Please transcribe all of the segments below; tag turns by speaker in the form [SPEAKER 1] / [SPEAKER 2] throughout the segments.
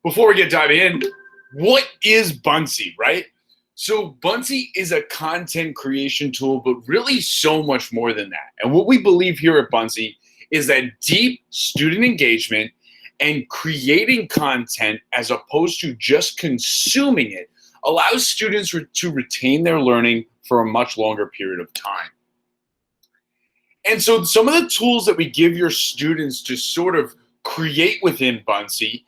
[SPEAKER 1] Before we get diving in, what is Buncee, right? So Buncee is a content creation tool, but really so much more than that. And what we believe here at Buncee is that deep student engagement and creating content as opposed to just consuming it allows students to retain their learning for a much longer period of time. And so some of the tools that we give your students to sort of create within Buncee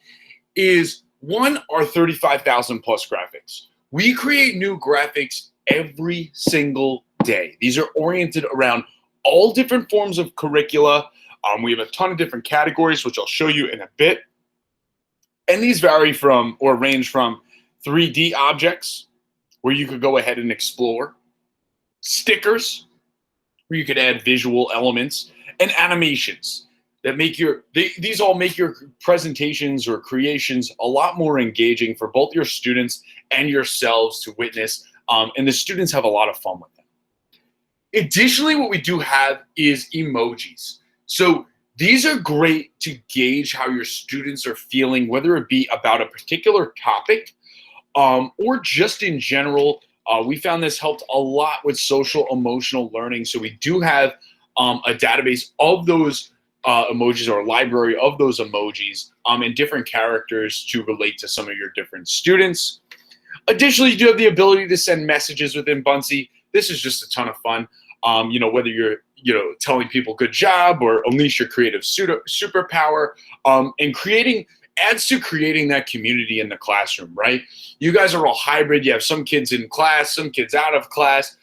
[SPEAKER 1] is one, our 35,000 plus graphics. We create new graphics every single day. These are oriented around all different forms of curricula. We have a ton of different categories, which I'll show you in a bit. And these vary from or range from 3D objects, where you could go ahead and explore, stickers, where you could add visual elements, and animations that make these all make your presentations or creations a lot more engaging for both your students and yourselves to witness, and the students have a lot of fun with them. Additionally, what we do have is emojis. So these are great to gauge how your students are feeling, whether it be about a particular topic or just in general. We found this helped a lot with social emotional learning. So we do have a database of those emojis, or a library of those emojis, and different characters to relate to some of your different students. Additionally, you do have the ability to send messages within Buncee. This is just a ton of fun. Whether you're telling people good job or unleash your creative superpower, and adds to creating that community in the classroom, right? You guys are all hybrid. You have some kids in class, some kids out of class.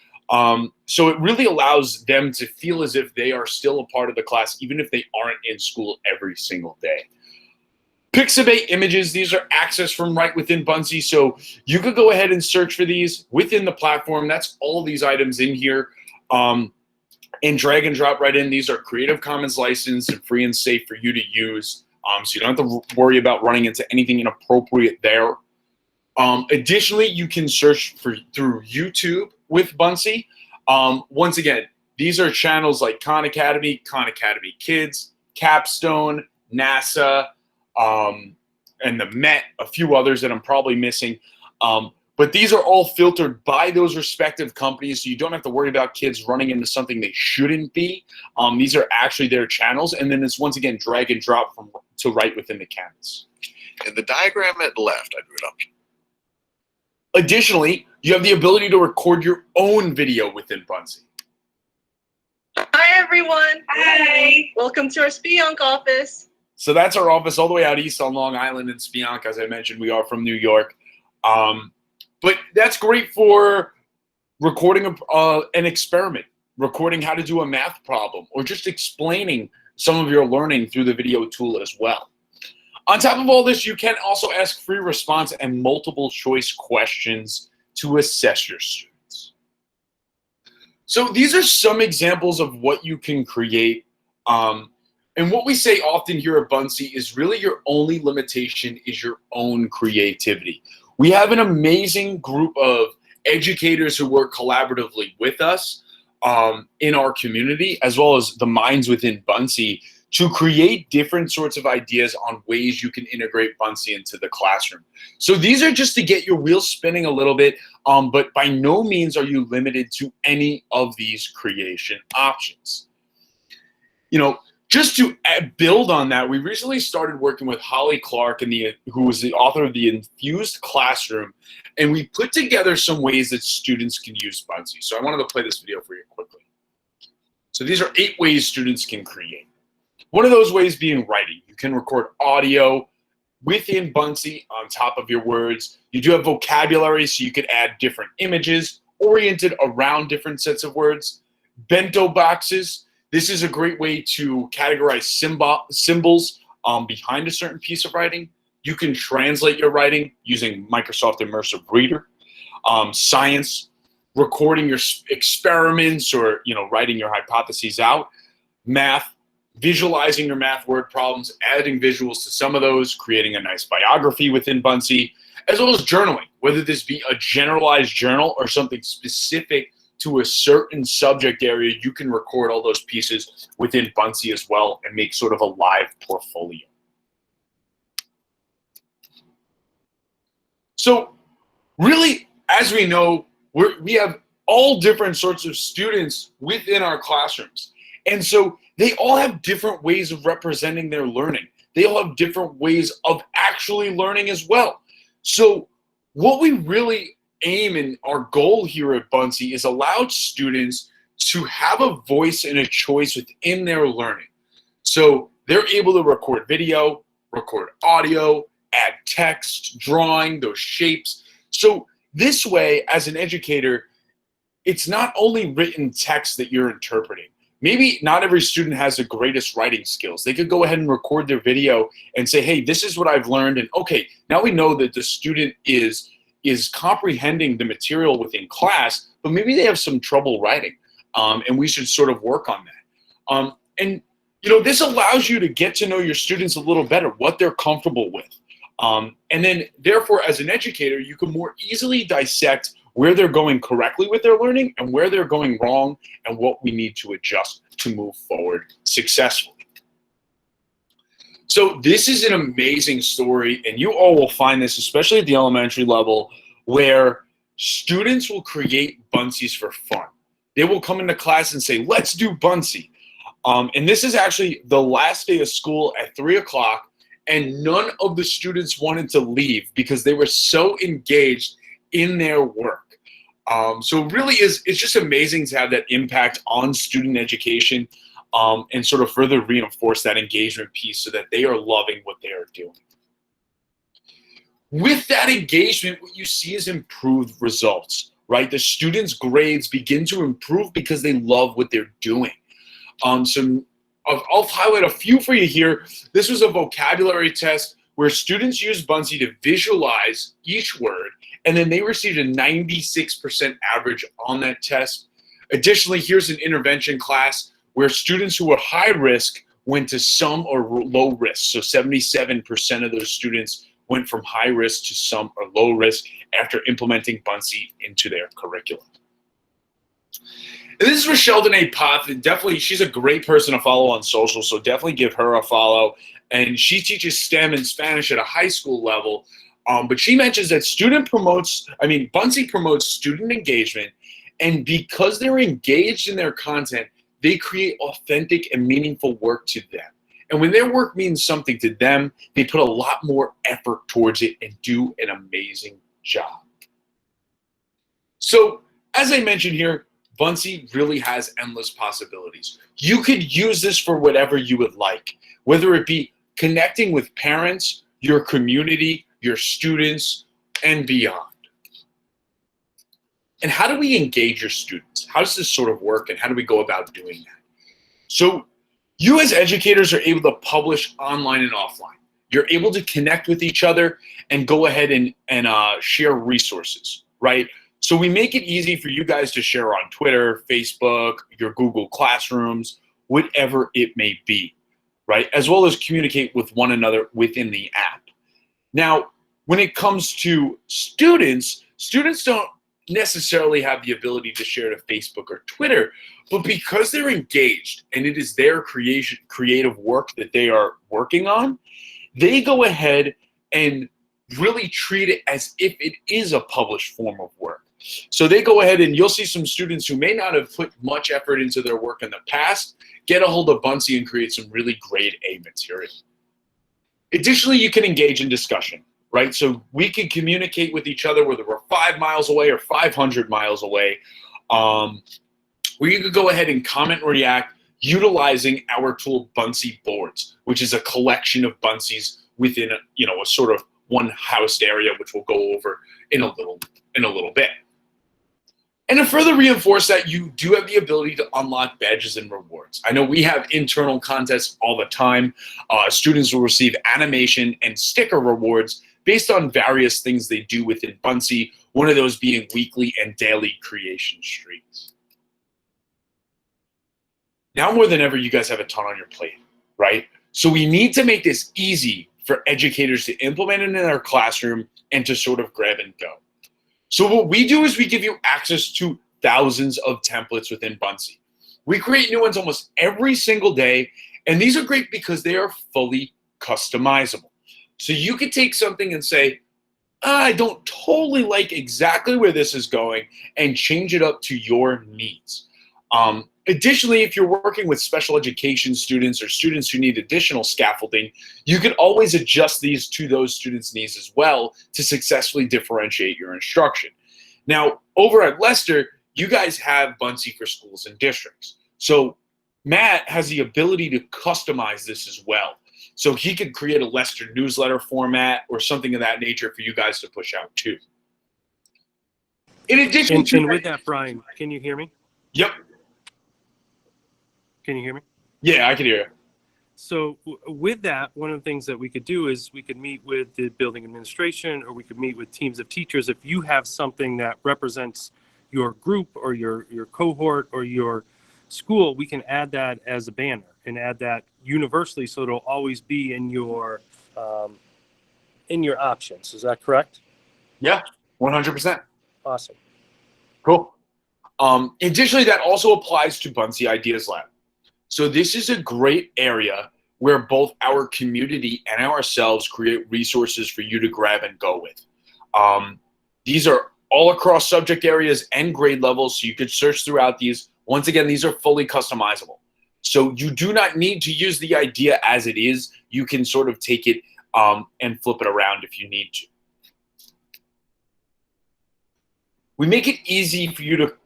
[SPEAKER 1] So it really allows them to feel as if they are still a part of the class, even if they aren't in school every single day. Pixabay images, these are accessed from right within Buncee. So you could go ahead and search for these within the platform. That's all these items in here. And drag and drop right in. These are Creative Commons licensed and free and safe for you to use. So you don't have to worry about running into anything inappropriate there. Additionally, you can search through YouTube with Buncee. Once again, these are channels like Khan Academy Kids, Capstone, NASA, and the Met, a few others that I'm probably missing. But these are all filtered by those respective companies, so you don't have to worry about kids running into something they shouldn't be. These are actually their channels, and then it's once again drag and drop to right within the canvas.
[SPEAKER 2] And the diagram at the left, I drew it up.
[SPEAKER 1] Additionally, you have the ability to record your own video within Buncee.
[SPEAKER 3] Hi, everyone. Hi. Welcome to our Spionk office.
[SPEAKER 1] So that's our office all the way out east on Long Island in Spionk. As I mentioned, we are from New York. But that's great for recording an experiment, recording how to do a math problem, or just explaining some of your learning through the video tool as well. On top of all this, you can also ask free response and multiple choice questions to assess your students. So these are some examples of what you can create. And what we say often here at Buncee is really your only limitation is your own creativity. We have an amazing group of educators who work collaboratively with us in our community, as well as the minds within Buncee, to create different sorts of ideas on ways you can integrate Buncee into the classroom. So these are just to get your wheels spinning a little bit, but by no means are you limited to any of these creation options. Just to build on that, we recently started working with Holly Clark, who was the author of The Infused Classroom, and we put together some ways that students can use Buncee. So I wanted to play this video for you quickly. So these are 8 ways students can create. One of those ways being writing. You can record audio within Buncee on top of your words. You do have vocabulary, so you could add different images oriented around different sets of words. Bento boxes. This is a great way to categorize symbols behind a certain piece of writing. You can translate your writing using Microsoft Immersive Reader. Science, recording your experiments or writing your hypotheses out. Math, visualizing your math word problems, adding visuals to some of those, creating a nice biography within Buncee, as well as journaling, whether this be a generalized journal or something specific to a certain subject area. You can record all those pieces within Buncee as well and make sort of a live portfolio. So really, as we know, we have all different sorts of students within our classrooms. And so they all have different ways of representing their learning. They all have different ways of actually learning as well. So what we really aim and our goal here at Buncee is allow students to have a voice and a choice within their learning. So they're able to record video, record audio, add text, drawing, those shapes. So this way, as an educator, it's not only written text that you're interpreting. Maybe not every student has the greatest writing skills. They could go ahead and record their video and say, hey, this is what I've learned. And okay, now we know that the student is comprehending the material within class, but maybe they have some trouble writing. And we should sort of work on that. And this allows you to get to know your students a little better, what they're comfortable with. And then therefore, as an educator, you can more easily dissect where they're going correctly with their learning and where they're going wrong and what we need to adjust to move forward successfully. So this is an amazing story, and you all will find this, especially at the elementary level, where students will create Buncees for fun. They will come into class and say, let's do Buncee. And this is actually the last day of school at 3 o'clock, and none of the students wanted to leave because they were so engaged in their work. So it really it's just amazing to have that impact on student education and sort of further reinforce that engagement piece so that they are loving what they are doing. With that engagement, what you see is improved results, right? The students' grades begin to improve because they love what they're doing. So I'll highlight a few for you here. This was a vocabulary test where students used Buncee to visualize each word, and then they received a 96% average on that test. Additionally, here's an intervention class where students who were high risk went to some or low risk. So 77% of those students went from high risk to some or low risk after implementing Buncee into their curriculum. And this is for Sheldon A. Poth. Definitely, she's a great person to follow on social, so definitely give her a follow. And she teaches STEM and Spanish at a high school level. But she mentions that Buncee promotes student engagement, and because they're engaged in their content, they create authentic and meaningful work to them. And when their work means something to them, they put a lot more effort towards it and do an amazing job. So, as I mentioned here, Buncee really has endless possibilities. You could use this for whatever you would like, whether it be connecting with parents, your community, your students, and beyond. And how do we engage your students? How does this sort of work, and how do we go about doing that? So you as educators are able to publish online and offline. You're able to connect with each other and go ahead and share resources, right? So we make it easy for you guys to share on Twitter, Facebook, your Google Classrooms, whatever it may be, right? As well as communicate with one another within the app. Now, when it comes to students don't necessarily have the ability to share to Facebook or Twitter, but because they're engaged and it is their creative work that they are working on, they go ahead and really treat it as if it is a published form of work. So they go ahead, and you'll see some students who may not have put much effort into their work in the past get a hold of Buncee and create some really grade A material. Additionally, you can engage in discussion, right? So we can communicate with each other whether we're 5 miles away or 500 miles away. Where you could go ahead and comment and react utilizing our tool Buncee Boards, which is a collection of Buncees within a sort of one housed area, which we'll go over in a little bit. And to further reinforce that, you do have the ability to unlock badges and rewards. I know we have internal contests all the time. Students will receive animation and sticker rewards based on various things they do within Buncee, one of those being weekly and daily creation streaks. Now more than ever, you guys have a ton on your plate, right? So we need to make this easy for educators to implement it in their classroom and to sort of grab and go. So what we do is we give you access to thousands of templates within Buncee. We create new ones almost every single day, and these are great because they are fully customizable. So you could take something and say, I don't totally like exactly where this is going, and change it up to your needs. Additionally, if you're working with special education students or students who need additional scaffolding, you can always adjust these to those students' needs as well to successfully differentiate your instruction. Now, over at Leicester, you guys have Buncee for schools and districts. So Matt has the ability to customize this as well. So he could create a Leicester newsletter format or something of that nature for you guys to push out too. In addition to
[SPEAKER 4] with that, Brian, can you hear me?
[SPEAKER 1] Yep.
[SPEAKER 4] Can you hear me?
[SPEAKER 1] Yeah, I can hear you.
[SPEAKER 4] So with that, one of the things that we could do is we could meet with the building administration, or we could meet with teams of teachers. If you have something that represents your group or your cohort or your school, we can add that as a banner and add that universally, so it'll always be in your options. Is that correct?
[SPEAKER 1] Yeah, 100%.
[SPEAKER 4] Awesome.
[SPEAKER 1] Cool. Additionally, that also applies to Buncee Ideas Lab. So this is a great area where both our community and ourselves create resources for you to grab and go with. These are all across subject areas and grade levels, so you could search throughout these. Once again, these are fully customizable. So you do not need to use the idea as it is. You can sort of take it and flip it around if you need to. We make it easy for you to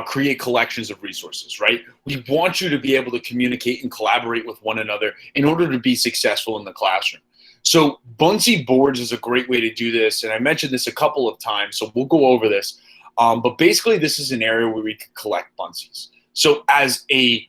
[SPEAKER 1] create collections of resources, right? We want you to be able to communicate and collaborate with one another in order to be successful in the classroom. So Buncee boards is a great way to do this, and I mentioned this a couple of times, so we'll go over this. But basically, this is an area where we can collect Buncees. So as a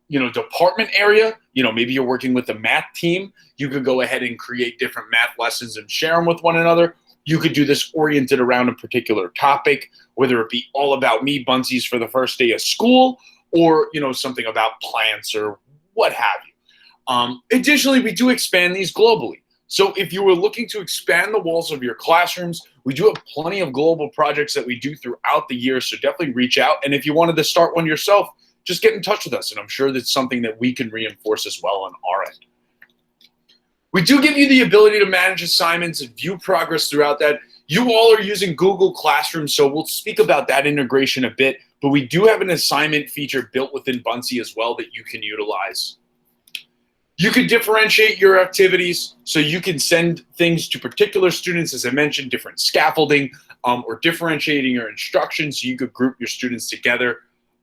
[SPEAKER 1] department area, maybe you're working with the math team, you could go ahead and create different math lessons and share them with one another. You could do this oriented around a particular topic, whether it be all about me Buncees for the first day of school, or something about plants or what have you. Additionally, we do expand these globally. So if you were looking to expand the walls of your classrooms, we do have plenty of global projects that we do throughout the year, so definitely reach out. And if you wanted to start one yourself, just get in touch with us, and I'm sure that's something that we can reinforce as well on our end. We do give you the ability to manage assignments and view progress throughout that. You all are using Google Classroom, so we'll speak about that integration a bit, but we do have an assignment feature built within Buncee as well that you can utilize. You can differentiate your activities, so you can send things to particular students, as I mentioned, different scaffolding, or differentiating your instructions, so you could group your students together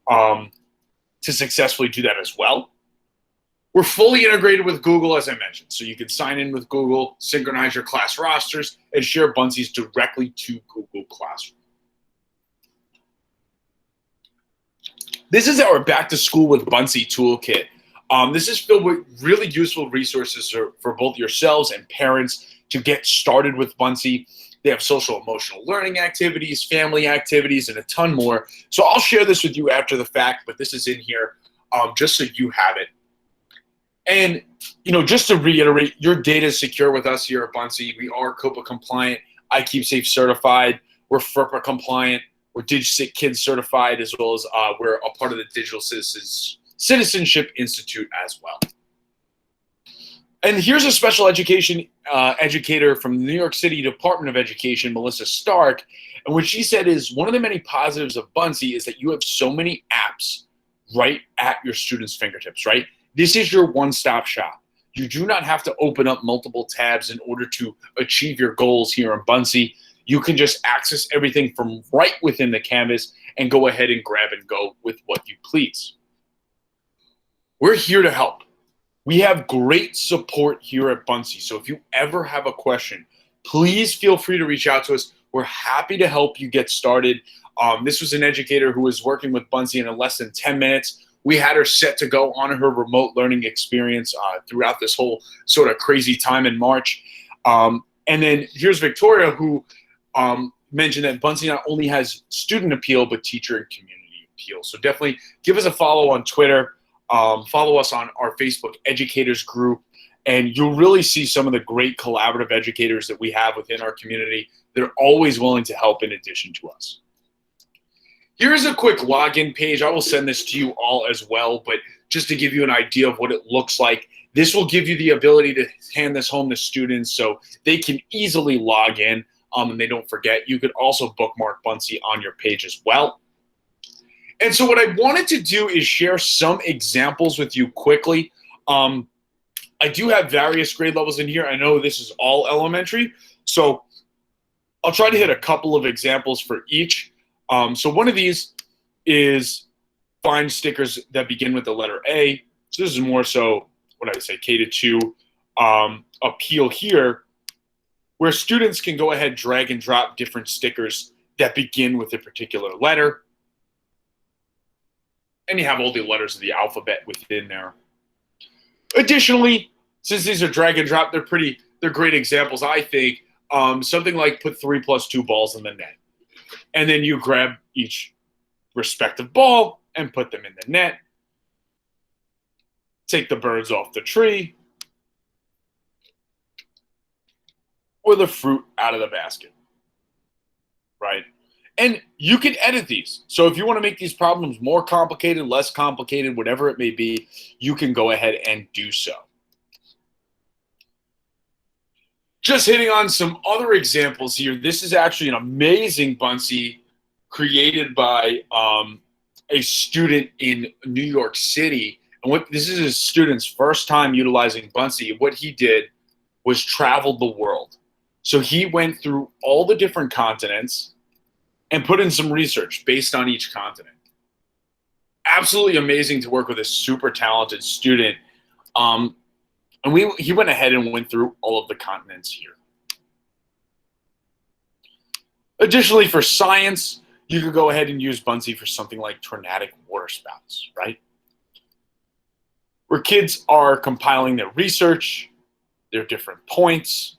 [SPEAKER 1] to successfully do that as well. We're fully integrated with Google, as I mentioned, so you can sign in with Google, synchronize your class rosters, and share Buncees directly to Google Classroom. This is our Back to School with Buncee toolkit. This is filled with really useful resources for both yourselves and parents to get started with Buncee. They have social emotional learning activities, family activities, and a ton more. So I'll share this with you after the fact, but this is in here just so you have it. And, just to reiterate, your data is secure with us here at Buncee. We are COPA compliant, iKeepSafe certified. We're FERPA compliant. We're DigCit Kids certified, as well as we're a part of the Digital Citizenship Institute as well. And here's a special education educator from the New York City Department of Education, Melissa Stark. And what she said is one of the many positives of Buncee is that you have so many apps right at your students' fingertips, right? This is your one-stop shop. You do not have to open up multiple tabs in order to achieve your goals here in Buncee. You can just access everything from right within the canvas and go ahead and grab and go with what you please. We're here to help. We have great support here at Buncee. So if you ever have a question, please feel free to reach out to us. We're happy to help you get started. This was an educator who was working with Buncee in less than 10 minutes. We had her set to go on her remote learning experience throughout this whole sort of crazy time in March. And then here's Victoria, who mentioned that Buncee not only has student appeal, but teacher and community appeal. So definitely give us a follow on Twitter. Follow us on our Facebook educators group, and you'll really see some of the great collaborative educators that we have within our community. They're always willing to help in addition to us. Here's a quick login page. I will send this to you all as well, but just to give you an idea of what it looks like. This will give you the ability to hand this home to students so they can easily log in and they don't forget. You could also bookmark Buncee on your page as well. And so what I wanted to do is share some examples with you quickly. I do have various grade levels in here. I know this is all elementary, so I'll try to hit a couple of examples for each. So one of these is find stickers that begin with the letter A. So this is more so, what I say, K-2 appeal here, where students can go ahead, drag and drop different stickers that begin with a particular letter. And you have all the letters of the alphabet within there. Additionally, since these are drag and drop, they're great examples, I think. Something like put 3 + 2 balls in the net. And then you grab each respective ball and put them in the net. Take the birds off the tree. Or the fruit out of the basket. Right? And you can edit these. So if you want to make these problems more complicated, less complicated, whatever it may be, you can go ahead and do so. Just hitting on some other examples here. This is actually an amazing Buncee created by a student in New York City. And this is his student's first time utilizing Buncee. What he did was travel the world. So he went through all the different continents and put in some research based on each continent. Absolutely amazing to work with a super talented student. And he went ahead and went through all of the continents here. Additionally, for science, you could go ahead and use Buncee for something like tornadic water spouts, right? Where kids are compiling their research, their different points,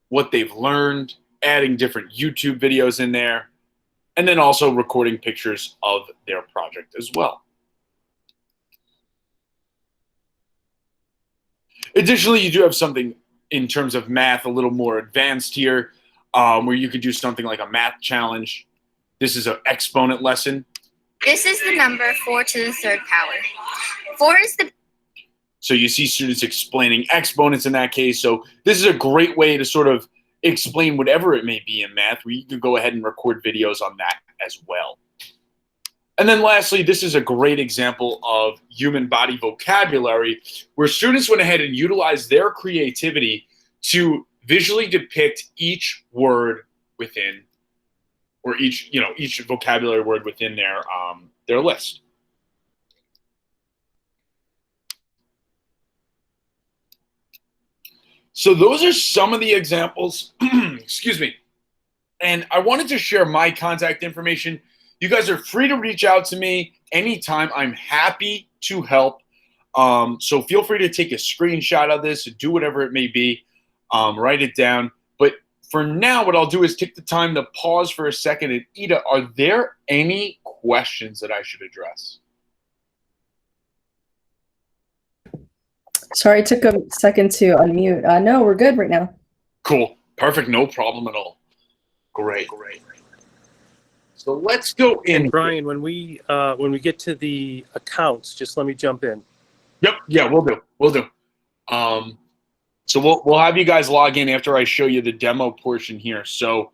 [SPEAKER 1] what they've learned, adding different YouTube videos in there, and then also recording pictures of their project as well. Additionally, you do have something in terms of math a little more advanced here, where you could do something like a math challenge. This is an exponent lesson.
[SPEAKER 5] This is the number 4 to the 3rd power. 4 is the...
[SPEAKER 1] So you see students explaining exponents in that case. So this is a great way to sort of explain whatever it may be in math, where you can go ahead and record videos on that as well. And then lastly, this is a great example of human body vocabulary, where students went ahead and utilized their creativity to visually depict each word within, or each vocabulary word within their list. So those are some of the examples, excuse me. And I wanted to share my contact information. You guys are free to reach out to me anytime. I'm happy to help. So feel free to take a screenshot of this, do whatever it may be, write it down. But for now, what I'll do is take the time to pause for a second. And Ida, are there any questions that I should address?
[SPEAKER 6] Sorry, it took a second to unmute. No, we're good right now.
[SPEAKER 1] Cool. Perfect. No problem at all. Great. So let's go in.
[SPEAKER 4] And Brian, when we get to the accounts, just let me jump in.
[SPEAKER 1] Yep. Yeah, we'll do. So we'll have you guys log in after I show you the demo portion here. So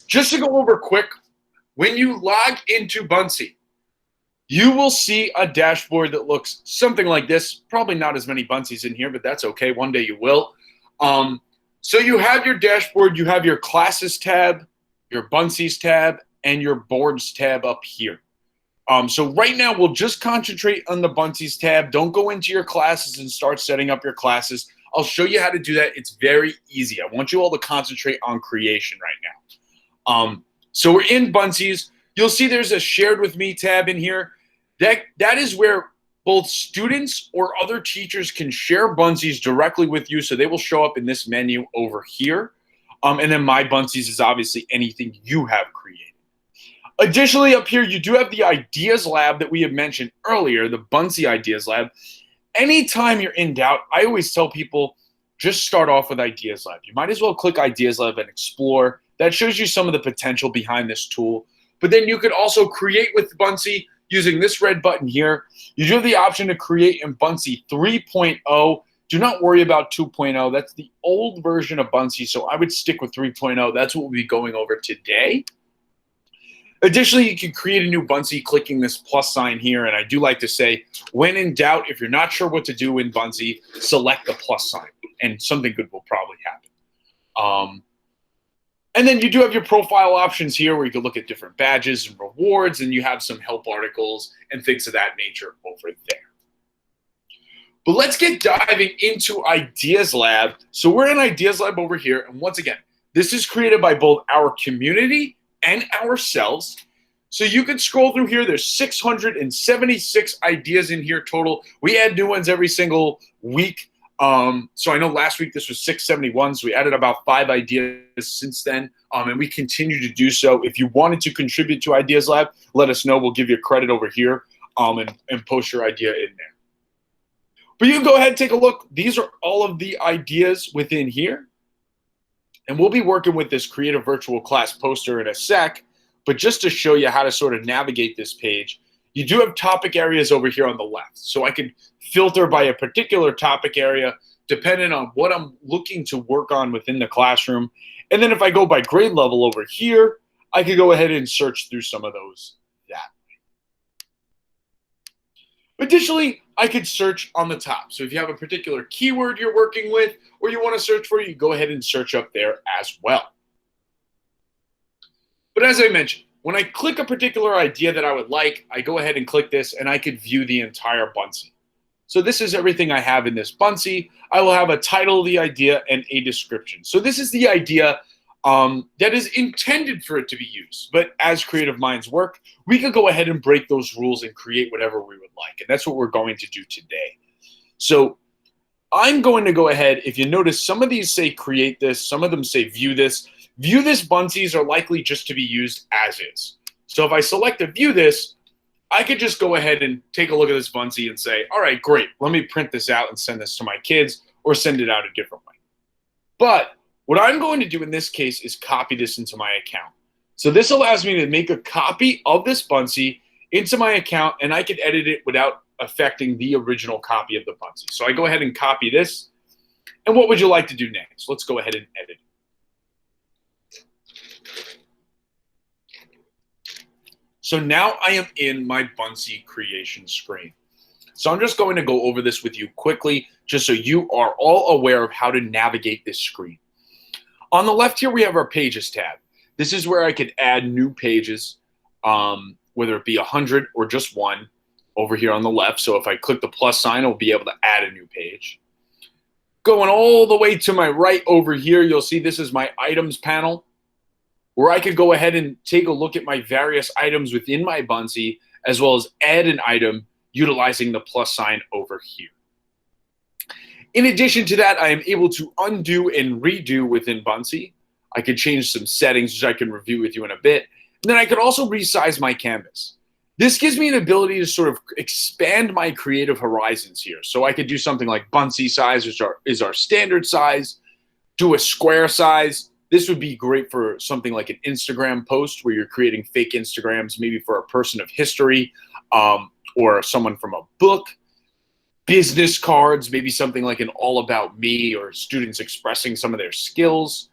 [SPEAKER 1] just to go over quick, when you log into Buncee, you will see a dashboard that looks something like this. Probably not as many Buncees in here, but that's okay. One day you will. So you have your dashboard, you have your classes tab, your Buncees tab, and your boards tab up here. So right now we'll just concentrate on the Buncees tab. Don't go into your classes and start setting up your classes. I'll show you how to do that. It's very easy. I want you all to concentrate on creation right now. So we're in Buncees. You'll see there's a shared with me tab in here. That is where both students or other teachers can share Buncees directly with you. So they will show up in this menu over here. And then My Buncees is obviously anything you have created. Additionally, up here, you do have the Ideas Lab that we had mentioned earlier, the Buncee Ideas Lab. Anytime you're in doubt, I always tell people, just start off with Ideas Lab. You might as well click Ideas Lab and explore. That shows you some of the potential behind this tool. But then you could also create with Buncee. using this red button here. You do have the option to create in Buncee 3.0. Do not worry about 2.0. That's the old version of Buncee, so I would stick with 3.0. That's what we'll be going over today. Additionally, you can create a new Buncee clicking this plus sign here, and I do like to say, when in doubt, if you're not sure what to do in Buncee, select the plus sign, and something good will probably happen. And then you do have your profile options here where you can look at different badges and rewards, and you have some help articles and things of that nature over there. But let's get diving into Ideas Lab. So we're in Ideas Lab over here. And once again, this is created by both our community and ourselves. So you can scroll through here. There's 676 ideas in here total. We add new ones every single week. So I know last week this was 671. So we added about 5 ideas since then. And we continue to do so. If you wanted to contribute to Ideas Lab, let us know. We'll give you credit over here and post your idea in there. But you can go ahead and take a look. These are all of the ideas within here. And we'll be working with this creative virtual class poster in a sec. But just to show you how to sort of navigate this page, you do have topic areas over here on the left. So I can filter by a particular topic area depending on what I'm looking to work on within the classroom. And then if I go by grade level over here, I could go ahead and search through some of those that way. Additionally, I could search on the top. So if you have a particular keyword you're working with or you want to search for, you go ahead and search up there as well. But as I mentioned, when I click a particular idea that I would like, I go ahead and click this and I could view the entire Buncee. So this is everything I have in this Buncee. I will have a title of the idea and a description. So this is the idea that is intended for it to be used. But as creative minds work, we could go ahead and break those rules and create whatever we would like. And that's what we're going to do today. So I'm going to go ahead. If you notice, some of these say create this. Some of them say view this. View this Buncees are likely just to be used as is. So if I select to view this, I could just go ahead and take a look at this Buncee and say, all right, great. Let me print this out and send this to my kids or send it out a different way. But what I'm going to do in this case is copy this into my account. So this allows me to make a copy of this Buncee into my account, and I can edit it without affecting the original copy of the Buncee. So I go ahead and copy this. And what would you like to do next? Let's go ahead and edit. So now I am in my Buncee creation screen. So I'm just going to go over this with you quickly, just so you are all aware of how to navigate this screen. On the left here, we have our Pages tab. This is where I could add new pages, whether it be 100 or just one over here on the left. So if I click the plus sign, I'll be able to add a new page. Going all the way to my right over here, you'll see this is my items panel, where I could go ahead and take a look at my various items within my Buncee, as well as add an item utilizing the plus sign over here. In addition to that, I am able to undo and redo within Buncee. I could change some settings, which I can review with you in a bit. And then I could also resize my canvas. This gives me an ability to sort of expand my creative horizons here. So I could do something like Buncee size, which is our standard size, do a square size. This would be great for something like an Instagram post where you're creating fake Instagrams, maybe for a person of history or someone from a book. Business cards, maybe something like an all about me or students expressing some of their skills.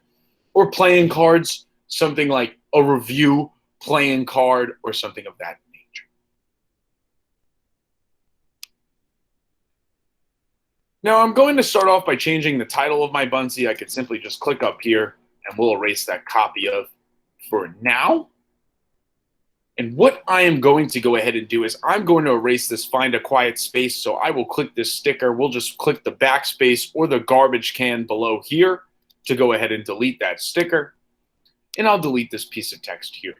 [SPEAKER 1] Or playing cards, something like a review playing card or something of that nature. Now I'm going to start off by changing the title of my Buncee. I could simply just click up here and we'll erase that copy of for now. And what I am going to go ahead and do is I'm going to erase this find a quiet space. So I will click this sticker. We'll just click the backspace or the garbage can below here to go ahead and delete that sticker. And I'll delete this piece of text here.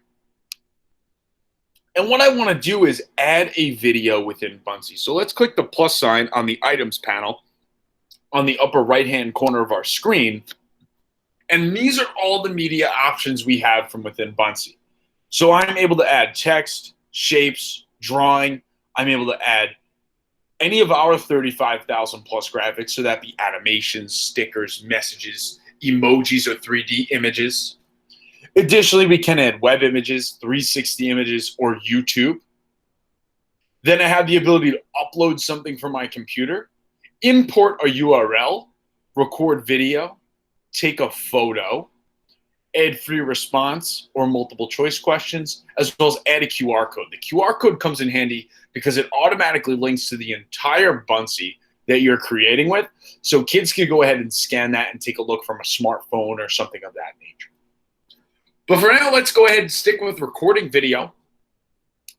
[SPEAKER 1] And what I want to do is add a video within Buncee. So let's click the plus sign on the items panel on the upper right-hand corner of our screen. And these are all the media options we have from within Buncee. So I'm able to add text, shapes, drawing. I'm able to add any of our 35,000 plus graphics, so that be animations, stickers, messages, emojis, or 3D images. Additionally, we can add web images, 360 images, or YouTube. Then I have the ability to upload something from my computer, import a URL, record video, take a photo, add free response or multiple choice questions, as well as add a QR code. The QR code comes in handy because it automatically links to the entire Buncee that you're creating with. So kids can go ahead and scan that and take a look from a smartphone or something of that nature. But for now, let's go ahead and stick with recording video.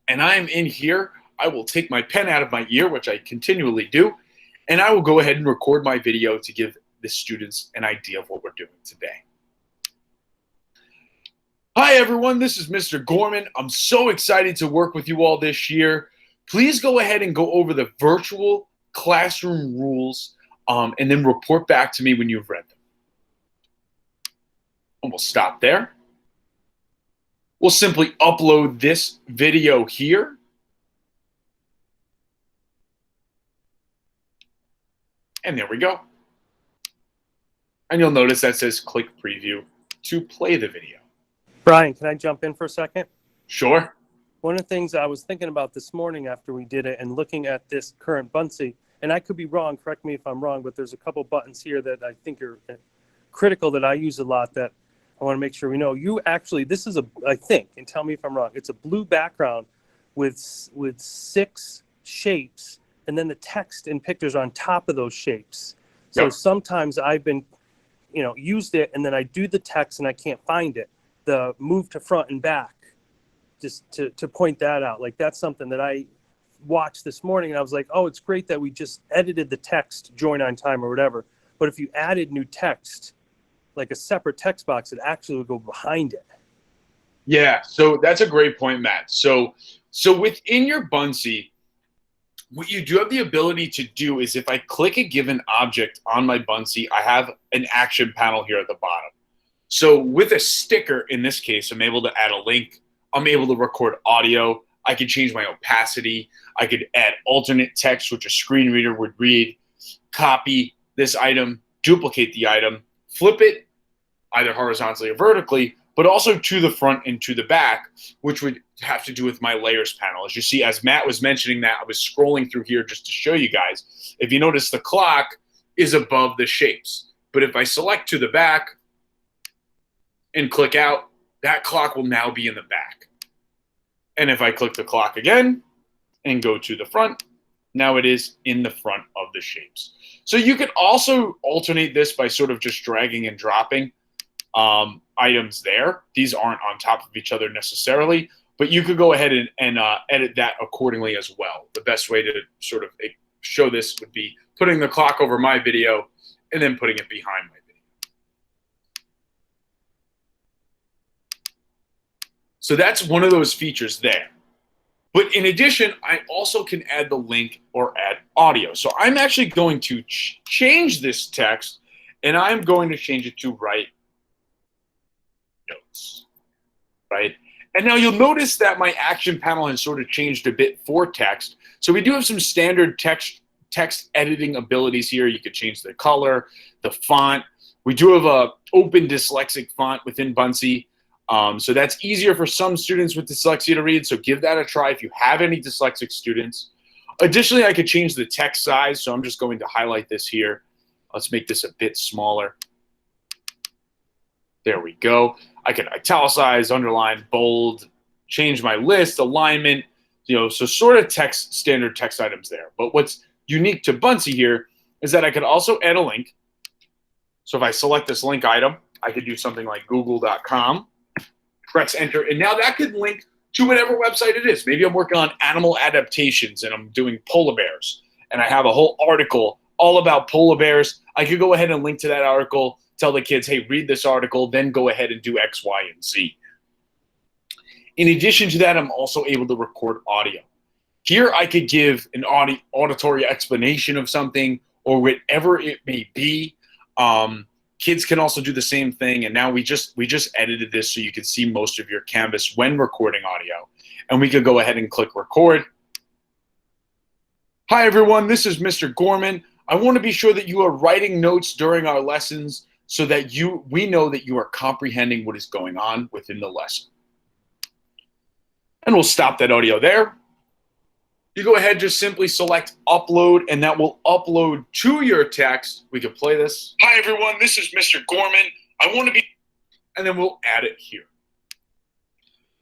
[SPEAKER 1] And I'm in here. I will take my pen out of my ear, which I continually do, and I will go ahead and record my video to give the students an idea of what we're doing today. Hi, everyone. This is Mr. Gorman. I'm so excited to work with you all this year. Please go ahead and go over the virtual classroom rules and then report back to me when you've read them. And we'll stop there. We'll simply upload this video here. And there we go. And you'll notice that says click preview to play the video.
[SPEAKER 4] Brian, can I jump in for a second?
[SPEAKER 1] Sure.
[SPEAKER 4] One of the things I was thinking about this morning after we did it and looking at this current Buncee, and I could be wrong, correct me if I'm wrong, but there's a couple buttons here that I think are critical that I use a lot that I want to make sure we know. You actually, this is I think, and tell me if I'm wrong, it's a blue background with 6 shapes, and then the text and pictures are on top of those shapes. So
[SPEAKER 1] Yep.
[SPEAKER 4] Sometimes I've been, used it, and then I do the text and I can't find it. The move to front and back, just to point that out. Like, that's something that I watched this morning, and I was like, oh, it's great that we just edited the text, join on time or whatever. But if you added new text, like a separate text box, it actually would go behind it.
[SPEAKER 1] Yeah, so that's a great point, Matt. So within your Buncee, what you do have the ability to do is if I click a given object on my Buncee, I have an action panel here at the bottom. So with a sticker, in this case, I'm able to add a link. I'm able to record audio. I can change my opacity. I could add alternate text, which a screen reader would read, copy this item, duplicate the item, flip it either horizontally or vertically, but also to the front and to the back, which would have to do with my layers panel. As you see, as Matt was mentioning that, I was scrolling through here just to show you guys. If you notice, the clock is above the shapes. But if I select to the back and click out, that clock will now be in the back. And if I click the clock again and go to the front, now it is in the front of the shapes. So you could also alternate this by sort of just dragging and dropping items there. These aren't on top of each other necessarily, but you could go ahead and edit that accordingly as well. The best way to sort of show this would be putting the clock over my video and then putting it behind my video. So that's one of those features there. But in addition, I also can add the link or add audio. So I'm actually going to change this text, and I'm going to change it to write notes, right? And now you'll notice that my action panel has sort of changed a bit for text. So we do have some standard text editing abilities here. You could change the color, the font. We do have a open dyslexic font within Buncee. So that's easier for some students with dyslexia to read. So give that a try if you have any dyslexic students. Additionally, I could change the text size. So I'm just going to highlight this here. Let's make this a bit smaller. There we go. I could italicize, underline, bold, change my list, alignment, so sort of standard text items there. But what's unique to Buncee here is that I could also add a link. So if I select this link item, I could do something like google.com, press enter, and now that could link to whatever website it is. Maybe I'm working on animal adaptations and I'm doing polar bears, and I have a whole article all about polar bears. I could go ahead and link to that article, tell the kids, hey, read this article, then go ahead and do X, Y, and Z. In addition to that, I'm also able to record audio. Here I could give an auditory explanation of something or whatever it may be. Kids can also do the same thing, and now we just edited this so you can see most of your canvas when recording audio. And we could go ahead and click record. Hi, everyone. This is Mr. Gorman. I want to be sure that you are writing notes during our lessons so that we know that you are comprehending what is going on within the lesson. And we'll stop that audio there. You go ahead, just simply select upload, and that will upload to your text. We can play this. Hi, everyone. This is Mr. Gorman. I want to be, and then we'll add it here.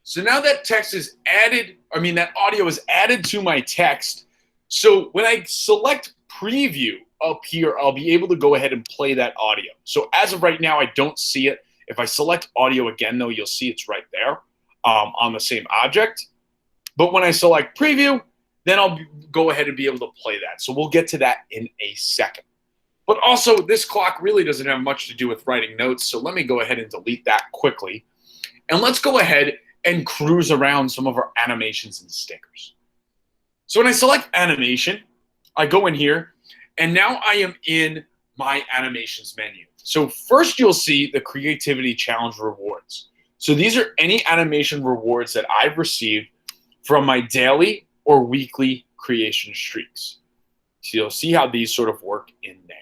[SPEAKER 1] So now that text is added, that audio is added to my text. So when I select preview up here, I'll be able to go ahead and play that audio. So as of right now, I don't see it. If I select audio again, though, you'll see it's right there on the same object. But when I select preview, then I'll go ahead and be able to play that. So we'll get to that in a second. But also, this clock really doesn't have much to do with writing notes. So let me go ahead and delete that quickly. And let's go ahead and cruise around some of our animations and stickers. So when I select animation, I go in here, and now I am in my animations menu. So first you'll see the Creativity Challenge rewards. So these are any animation rewards that I've received from my daily or weekly creation streaks. So you'll see how these sort of work in there.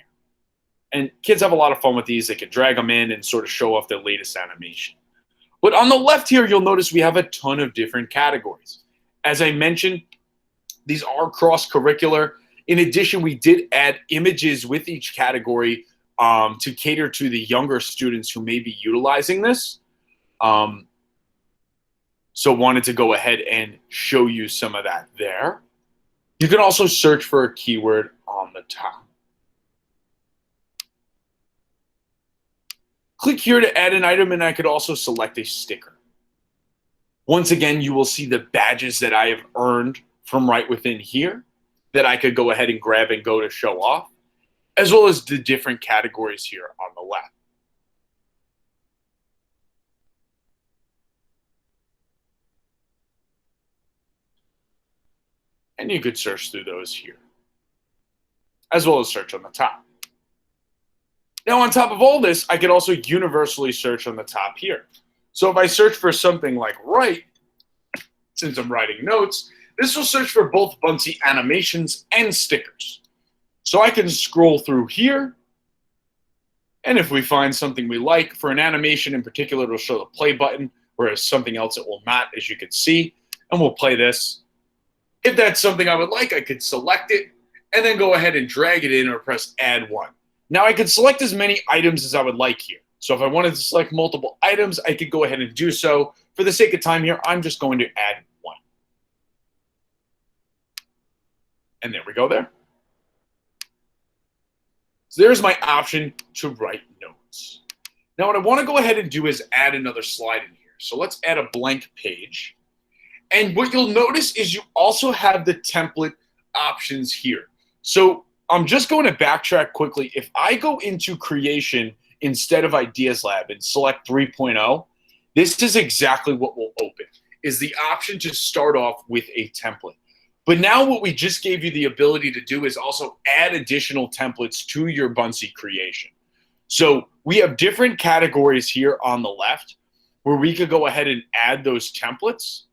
[SPEAKER 1] And kids have a lot of fun with these. They can drag them in and sort of show off their latest animation. But on the left here, you'll notice we have a ton of different categories. As I mentioned, these are cross-curricular. In addition, we did add images with each category to cater to the younger students who may be utilizing this. So wanted to go ahead and show you some of that there. You can also search for a keyword on the top. Click here to add an item, and I could also select a sticker. Once again, you will see the badges that I have earned from right within here that I could go ahead and grab and go to show off, as well as the different categories here on the left. And you could search through those here, as well as search on the top. Now, on top of all this, I could also universally search on the top here. So if I search for something like write, since I'm writing notes, this will search for both Buncee animations and stickers. So I can scroll through here, and if we find something we like, for an animation in particular, it'll show the play button, whereas something else it will not, as you can see, and we'll play this. If that's something I would like, I could select it, and then go ahead and drag it in or press add one. Now I could select as many items as I would like here. So if I wanted to select multiple items, I could go ahead and do so. For the sake of time here, I'm just going to add one. And there we go there. So there's my option to write notes. Now what I want to go ahead and do is add another slide in here. So let's add a blank page. And what you'll notice is you also have the template options here. So I'm just going to backtrack quickly. If I go into creation instead of Ideas Lab and select 3.0, this is exactly what will open, is the option to start off with a template. But now what we just gave you the ability to do is also add additional templates to your Buncee creation. So we have different categories here on the left where we could go ahead and add those templates.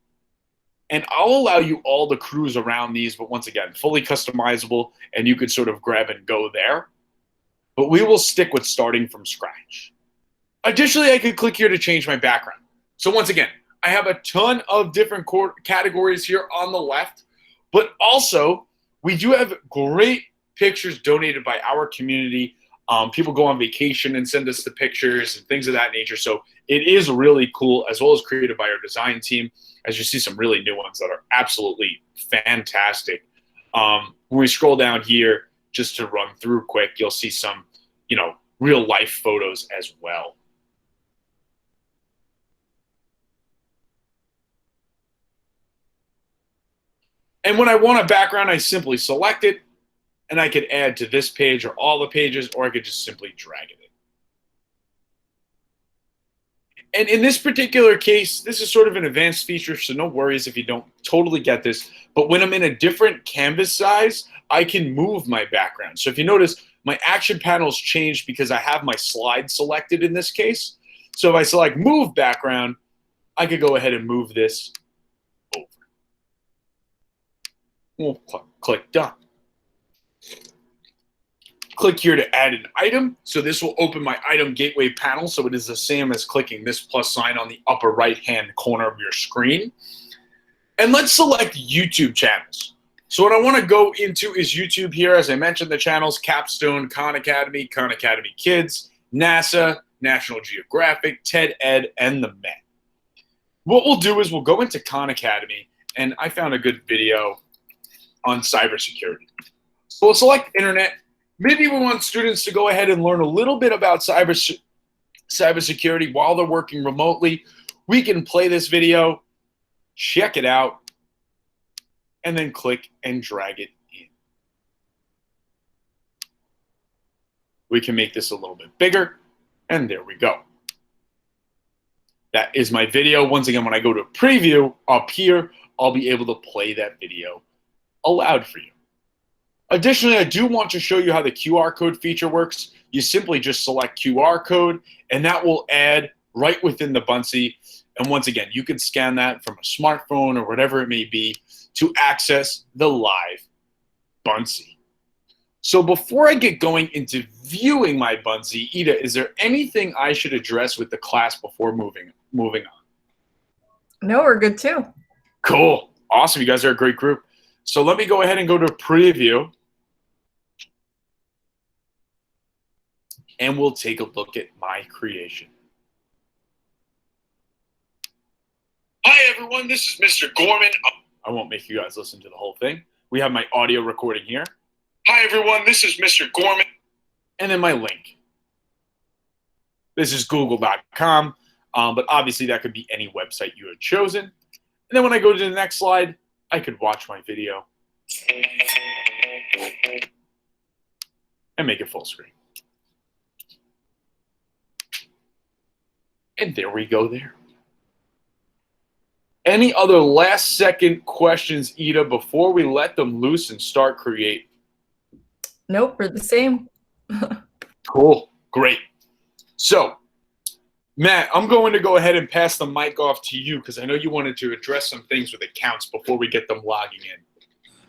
[SPEAKER 1] And I'll allow you all to cruise around these, but once again, fully customizable, and you could sort of grab and go there. But we will stick with starting from scratch. Additionally, I could click here to change my background. So once again, I have a ton of different categories here on the left, but also we do have great pictures donated by our community. People go on vacation and send us the pictures and things of that nature. So it is really cool, as well as created by our design team. As you see some really new ones that are absolutely fantastic. When we scroll down here, just to run through quick, you'll see some, real life photos as well. And when I want a background, I simply select it, and I could add to this page or all the pages, or I could just simply drag it in. And in this particular case, this is sort of an advanced feature, so no worries if you don't totally get this. But when I'm in a different canvas size, I can move my background. So if you notice, my action panel's changed because I have my slide selected in this case. So if I select Move Background, I could go ahead and move this over. We'll click Done. Click here to add an item. So this will open my item gateway panel. So it is the same as clicking this plus sign on the upper right-hand corner of your screen. And let's select YouTube channels. So what I want to go into is YouTube here. As I mentioned, the channels Capstone, Khan Academy Kids, NASA, National Geographic, TED Ed, and the Met. What we'll do is we'll go into Khan Academy, and I found a good video on cybersecurity. So we'll select internet. Maybe we want students to go ahead and learn a little bit about cybersecurity while they're working remotely. We can play this video, check it out, and then click and drag it in. We can make this a little bit bigger, and there we go. That is my video. Once again, when I go to preview up here, I'll be able to play that video aloud for you. Additionally, I do want to show you how the QR code feature works. You simply just select QR code, and that will add right within the Buncee. And once again, you can scan that from a smartphone or whatever it may be to access the live Buncee. So before I get going into viewing my Buncee, Ida, is there anything I should address with the class before moving on?
[SPEAKER 6] No, we're good too.
[SPEAKER 1] Cool. Awesome. You guys are a great group. So let me go ahead and go to preview. And we'll take a look at my creation. Hi, everyone. This is Mr. Gorman. I won't make you guys listen to the whole thing. We have my audio recording here. Hi, everyone. This is Mr. Gorman. And then my link. This is google.com, but obviously that could be any website you had chosen. And then when I go to the next slide, I could watch my video and make it full screen. And there we go there. Any other last second questions, Ida, before we let them loose and start creating?
[SPEAKER 6] Nope, we're the same.
[SPEAKER 1] Cool. Great. So, Matt, I'm going to go ahead and pass the mic off to you because I know you wanted to address some things with accounts before we get them logging in.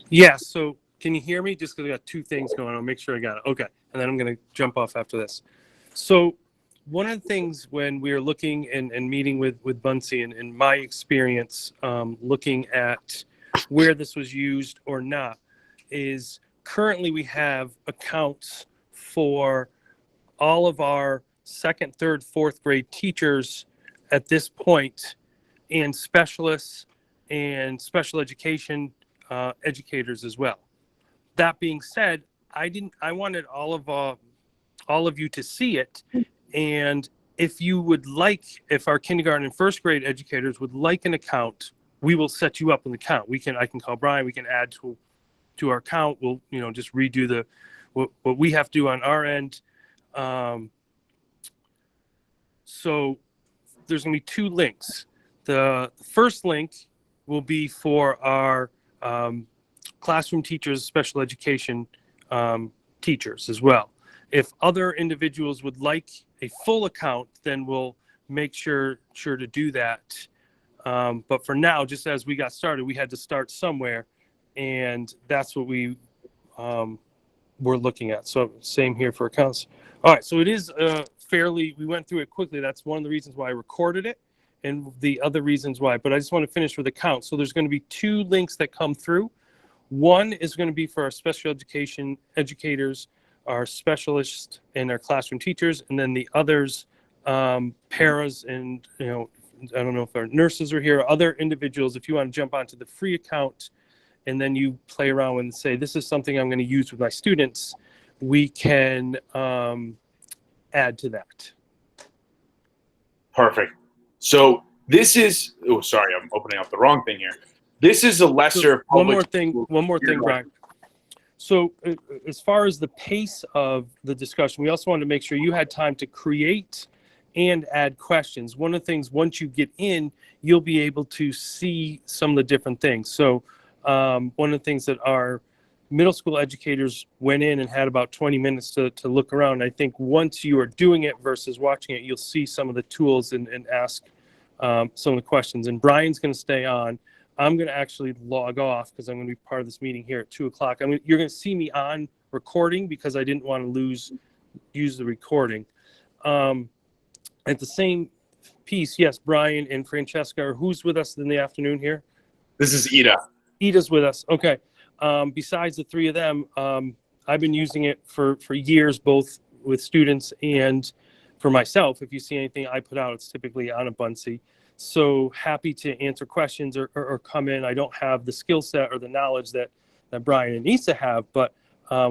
[SPEAKER 4] Yeah, so can you hear me? Just because I got two things going on. Make sure I got it. Okay, and then I'm going to jump off after this. So one of the things when we are looking and meeting with Buncee, and in my experience, looking at where this was used or not, is currently we have accounts for all of our second, third, fourth grade teachers at this point, and specialists and special education educators as well. That being said, I wanted all of you to see it, and if you would like, if our kindergarten and first grade educators would like an account, we will set you up an account. I can call Brian, we can add to our account. We'll just redo what we have to do on our end. So there's going to be two links. The first link will be for our classroom teachers, special education teachers as well. If other individuals would like a full account, then we'll make sure to do that. But for now, just as we got started, we had to start somewhere, and that's what we were looking at. So same here for accounts. All right, so it is we went through it quickly. That's one of the reasons why I recorded it, and the other reasons why. But I just want to finish with accounts. So there's going to be two links that come through. One is going to be for our special education educators, our specialists, and our classroom teachers, and then the others, paras, and I don't know if our nurses are here, or other individuals. If you want to jump onto the free account, and then you play around and say, this is something I'm going to use with my students, we can add to that.
[SPEAKER 1] Perfect. So this is, oh, sorry, I'm opening up the wrong thing here. This is a lesser
[SPEAKER 4] One more thing, Brian. So as far as the pace of the discussion, we also wanted to make sure you had time to create and add questions. One of the things, once you get in, you'll be able to see some of the different things. So one of the things that our middle school educators went in and had about 20 minutes to look around. I think once you are doing it versus watching it, you'll see some of the tools and ask some of the questions. And Brian's going to stay on. I'm going to actually log off because I'm going to be part of this meeting here at 2 o'clock. You're going to see me on recording because I didn't want to use the recording. At the same piece, yes, Brian and Francesca, who's with us in the afternoon here?
[SPEAKER 1] This is Ida.
[SPEAKER 4] Ida's with us. Okay. besides the three of them, I've been using it for years, both with students and for myself. If you see anything I put out, it's typically on a Buncee. So happy to answer questions or come in. I don't have the skill set or the knowledge that Brian and Issa have, but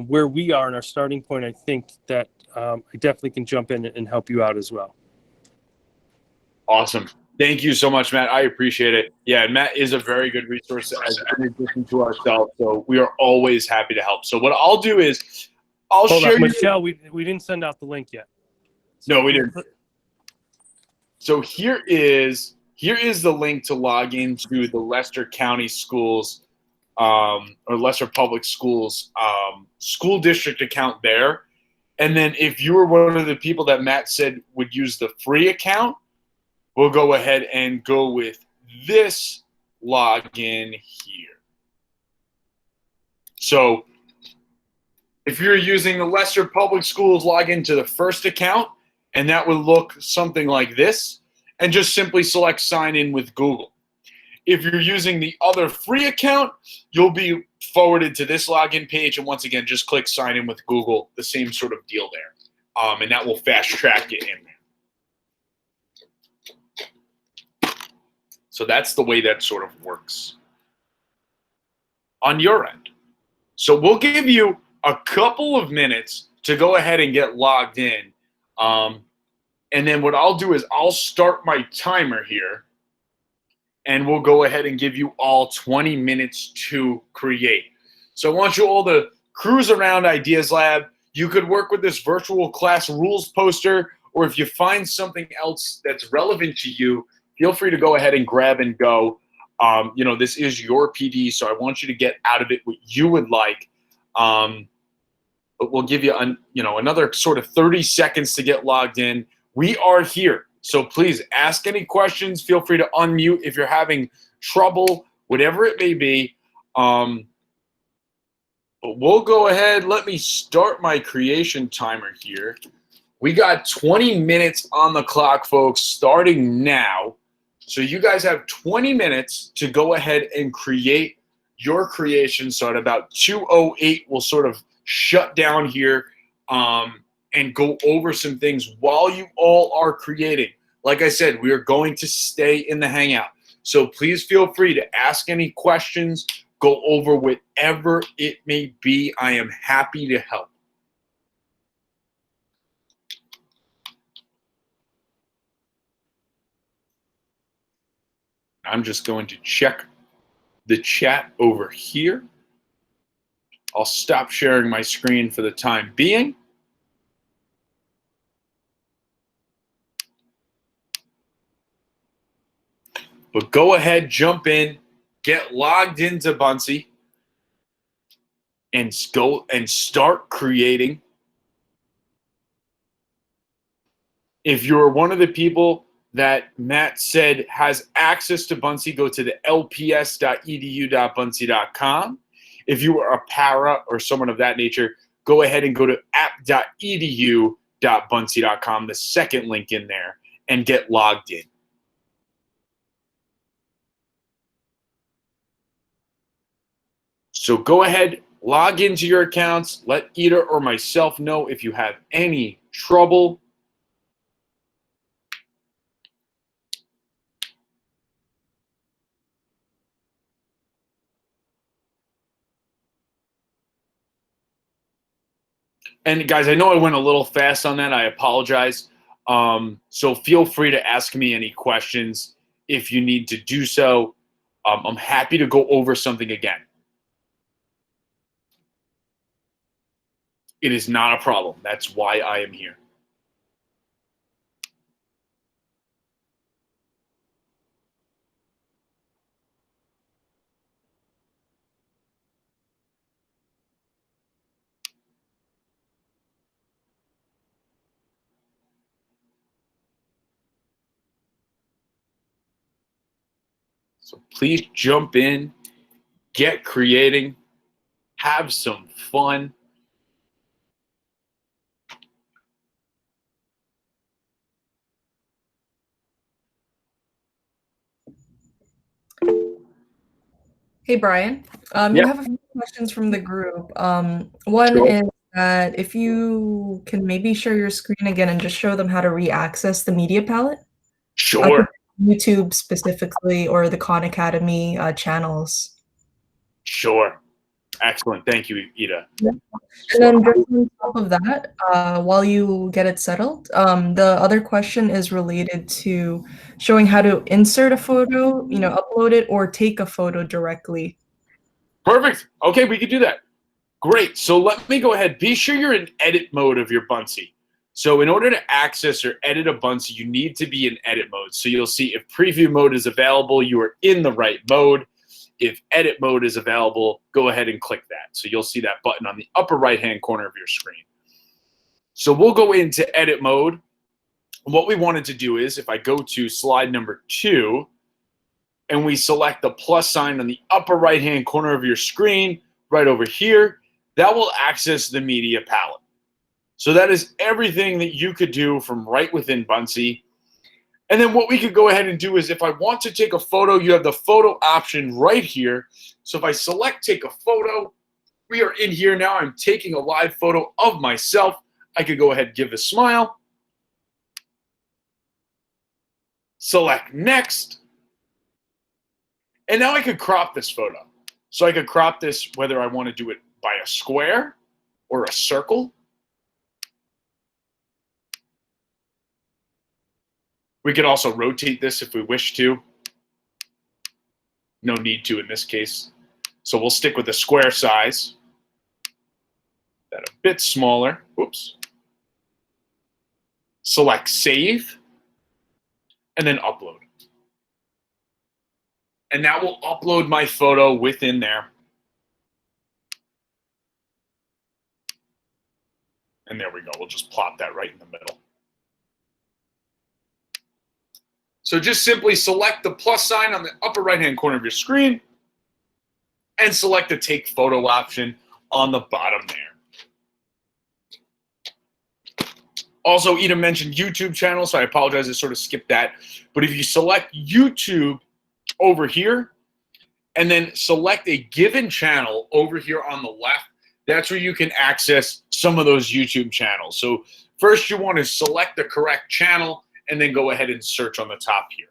[SPEAKER 4] where we are in our starting point, I think that I definitely can jump in and help you out as well.
[SPEAKER 1] Awesome. Thank you so much, Matt. I appreciate it. Yeah, Matt is a very good resource as in addition to ourselves. So we are always happy to help. So what I'll do is I'll
[SPEAKER 4] Hold
[SPEAKER 1] share
[SPEAKER 4] on,
[SPEAKER 1] you.
[SPEAKER 4] Michelle, we didn't send out the link yet.
[SPEAKER 1] No, we didn't. So here is the link to log into the Leicester County Schools or Leicester Public Schools school district account there. And then if you were one of the people that Matt said would use the free account, we'll go ahead and go with this login here. So if you're using the Leicester Public Schools, log into the first account, and that would look something like this, and just simply select sign in with Google. If you're using the other free account, you'll be forwarded to this login page, and once again, just click sign in with Google, the same sort of deal there, and that will fast track it in there. So that's the way that sort of works on your end. So we'll give you a couple of minutes to go ahead and get logged in. And then what I'll do is I'll start my timer here, and we'll go ahead and give you all 20 minutes to create. So I want you all to cruise around Ideas Lab. You could work with this virtual class rules poster, or if you find something else that's relevant to you, feel free to go ahead and grab and go. You know, this is your PD, so I want you to get out of it what you would like. But we'll give you, another sort of 30 seconds to get logged in. We are here, so please ask any questions. Feel free to unmute if you're having trouble, whatever it may be. But we'll go ahead. Let me start my creation timer here. We got 20 minutes on the clock, folks, starting now. So you guys have 20 minutes to go ahead and create your creation. So at about 2:08, we'll sort of shut down here and go over some things while you all are creating. Like I said, we are going to stay in the Hangout. So please feel free to ask any questions, go over whatever it may be. I am happy to help. I'm just going to check the chat over here. I'll stop sharing my screen for the time being. But go ahead, jump in, get logged into Buncee, and go and start creating. If you're one of the people that Matt said has access to Buncee, go to the lps.edu.buncee.com. If you are a para or someone of that nature, go ahead and go to app.edu.buncee.com, the second link in there, and get logged in. So go ahead, log into your accounts, let Ida or myself know if you have any trouble. And guys, I know I went a little fast on that. I apologize. So feel free to ask me any questions if you need to do so. I'm happy to go over something again. It is not a problem. That's why I am here. So please jump in, get creating, have some fun.
[SPEAKER 6] Hey, Brian.
[SPEAKER 1] Yeah.
[SPEAKER 6] You have a few questions from the group. One
[SPEAKER 1] Sure.
[SPEAKER 6] is that if you can maybe share your screen again and just show them how to re-access the media palette.
[SPEAKER 1] Sure.
[SPEAKER 6] YouTube specifically or the Khan Academy channels.
[SPEAKER 1] Sure. Excellent. Thank you, Ida.
[SPEAKER 6] Yeah. And then just on top of that, while you get it settled, the other question is related to showing how to insert a photo, upload it or take a photo directly.
[SPEAKER 1] Perfect. Okay, we could do that. Great. So let me go ahead. Be sure you're in edit mode of your Buncee. So in order to access or edit a Buncee, you need to be in edit mode. So you'll see if preview mode is available, you are in the right mode. If edit mode is available, go ahead and click that. So you'll see that button on the upper right-hand corner of your screen. So we'll go into edit mode. What we wanted to do is if I go to slide number 2 and we select the plus sign on the upper right-hand corner of your screen, right over here, that will access the media palette. So that is everything that you could do from right within Buncee. And then what we could go ahead and do is if I want to take a photo, you have the photo option right here. So if I select take a photo, we are in here now. I'm taking a live photo of myself. I could go ahead and give a smile. Select next. And now I could crop this photo. So I could crop this whether I want to do it by a square or a circle. We could also rotate this if we wish to. No need to in this case. So we'll stick with the square size. That a bit smaller. Oops. Select save. And then upload. And that will upload my photo within there. And there we go. We'll just plop that right in the middle. So just simply select the plus sign on the upper right-hand corner of your screen and select the take photo option on the bottom there. Also, Ida mentioned YouTube channel, so I apologize, I sort of skipped that. But if you select YouTube over here and then select a given channel over here on the left, that's where you can access some of those YouTube channels. So first you want to select the correct channel and then go ahead and search on the top here.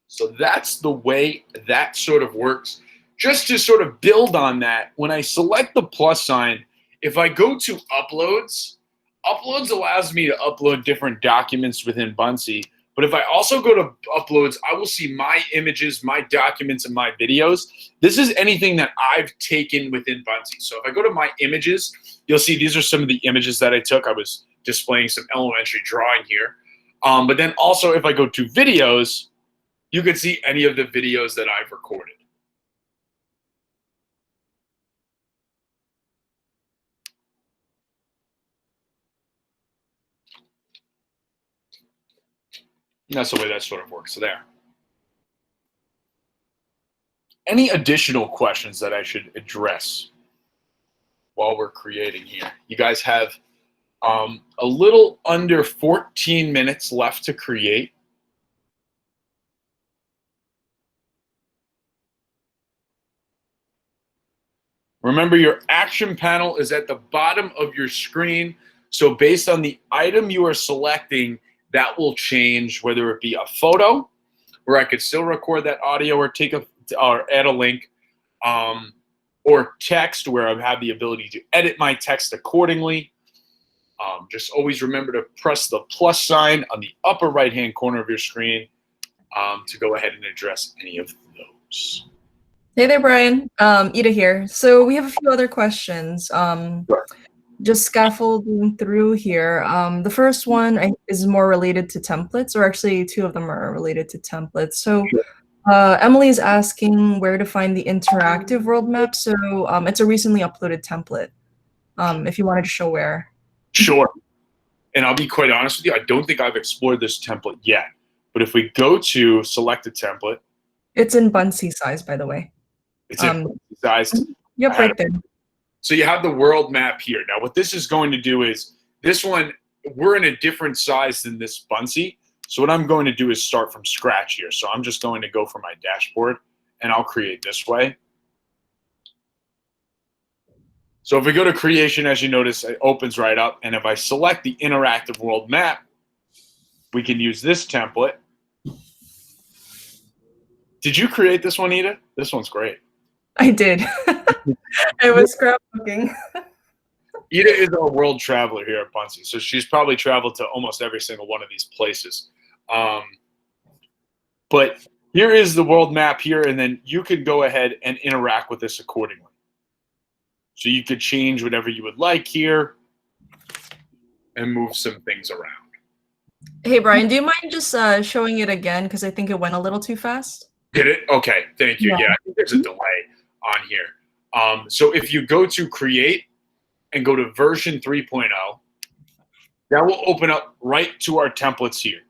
[SPEAKER 1] So that's the way that sort of works. Just to sort of build on that, when I select the plus sign, if I go to uploads, uploads allows me to upload different documents within Buncee. But if I also go to uploads, I will see my images, my documents, and my videos. This is anything that I've taken within Buncee. So if I go to my images, you'll see these are some of the images that I took. I was displaying some elementary drawing here. But then also if I go to videos, you can see any of the videos that I've recorded. And that's the way that sort of works there. Any additional questions that I should address while we're creating here? You guys have a little under 14 minutes left to create. Remember, your action panel is at the bottom of your screen. So based on the item you are selecting, that will change, whether it be a photo, where I could still record that audio or take a or add a link, or text, where I have the ability to edit my text accordingly. Just always remember to press the plus sign on the upper right-hand corner of your screen to go ahead and address any of those.
[SPEAKER 6] Hey there, Brian. Ida here. So we have a few other questions.
[SPEAKER 1] Sure.
[SPEAKER 6] Just scaffolding through here. The first one is more related to templates, or actually two of them are related to templates. So Emily is asking where to find the interactive world map. So it's a recently uploaded template. If you wanted to show where.
[SPEAKER 1] Sure. And I'll be quite honest with you, I don't think I've explored this template yet. But if we go to select a template.
[SPEAKER 6] It's in Buncee size, by the way.
[SPEAKER 1] It's in size.
[SPEAKER 6] Yep, right there.
[SPEAKER 1] So you have the world map here. Now what this is going to do is, this one, we're in a different size than this Buncee. So what I'm going to do is start from scratch here. So I'm just going to go for my dashboard, and I'll create this way. So if we go to creation, as you notice, it opens right up. And if I select the interactive world map, we can use this template. Did you create this one, Ida? This one's great.
[SPEAKER 6] I did. I was scrapbooking.
[SPEAKER 1] Ida is our world traveler here at Buncee, so she's probably traveled to almost every single one of these places. But here is the world map here, and then you can go ahead and interact with this accordingly. So you could change whatever you would like here and move some things around.
[SPEAKER 6] Hey, Brian, do you mind just showing it again? Because I think it went a little too fast.
[SPEAKER 1] Did it? Okay, thank you.
[SPEAKER 6] Yeah.
[SPEAKER 1] Yeah, I think there's a delay on here. So if you go to create and go to version 3.0, that will open up right to our templates here.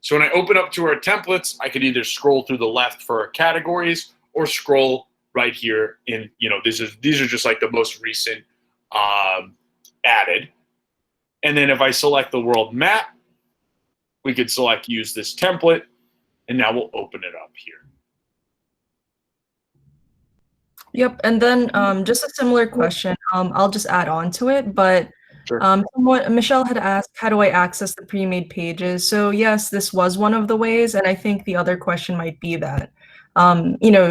[SPEAKER 1] So when I open up to our templates, I can either scroll through the left for our categories or scroll right here in, these are just like the most recent added. And then if I select the world map, we could select use this template, and now we'll open it up here.
[SPEAKER 6] Yep, and then just a similar question. I'll just add on to it, but
[SPEAKER 1] Sure.
[SPEAKER 6] Michelle had asked, how do I access the pre-made pages? So yes, this was one of the ways, and I think the other question might be that,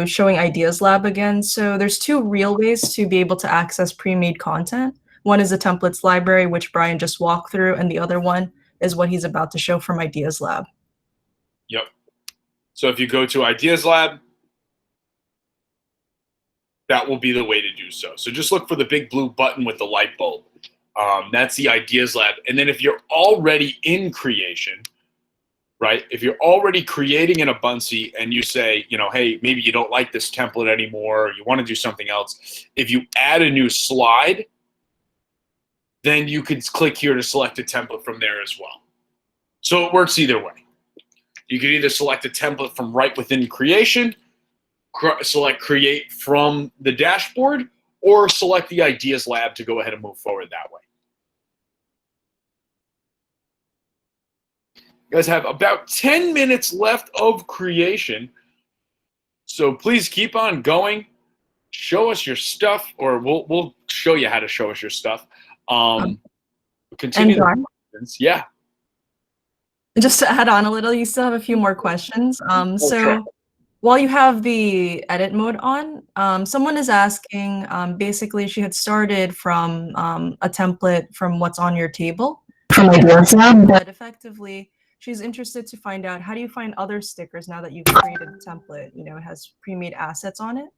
[SPEAKER 6] showing Ideas Lab again. So there's two real ways to be able to access pre-made content. One is the templates library, which Brian just walked through, and the other one is what he's about to show from Ideas Lab.
[SPEAKER 1] Yep. So if you go to Ideas Lab, that will be the way to do so. So just look for the big blue button with the light bulb. That's the Ideas Lab. And then if you're already in creation, right? If you're already creating in a Buncee and you say, hey, maybe you don't like this template anymore, or you want to do something else. If you add a new slide, then you could click here to select a template from there as well. So it works either way. You could either select a template from right within creation, select create from the dashboard, or select the Ideas Lab to go ahead and move forward that way. You guys have about 10 minutes left of creation. So please keep on going. Show us your stuff, or we'll show you how to show us your stuff. Continue the questions. Yeah.
[SPEAKER 6] Just to add on a little, you still have a few more questions. So while you have the edit mode on, someone is asking, basically she had started from a template from what's on your table from Ideas Lab, but effectively she's interested to find out, how do you find other stickers now that you've created a template? It has pre-made assets on it.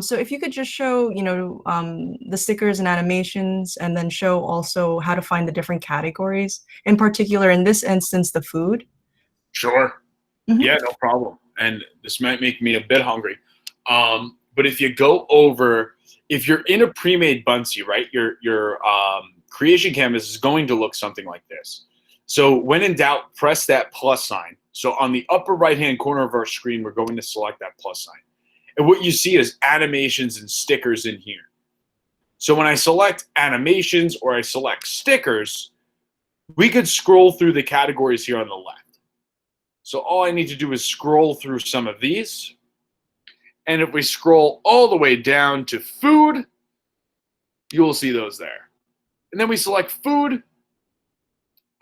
[SPEAKER 6] So if you could just show, the stickers and animations, and then show also how to find the different categories, in particular, in this instance, the food.
[SPEAKER 1] Sure. Mm-hmm. Yeah, no problem. And this might make me a bit hungry. But if you go over, if you're in a pre-made Buncee, right, your creation canvas is going to look something like this. So when in doubt, press that plus sign. So on the upper right-hand corner of our screen, we're going to select that plus sign. And what you see is animations and stickers in here. So when I select animations or I select stickers, we could scroll through the categories here on the left. So all I need to do is scroll through some of these. And if we scroll all the way down to food, you will see those there. And then we select food,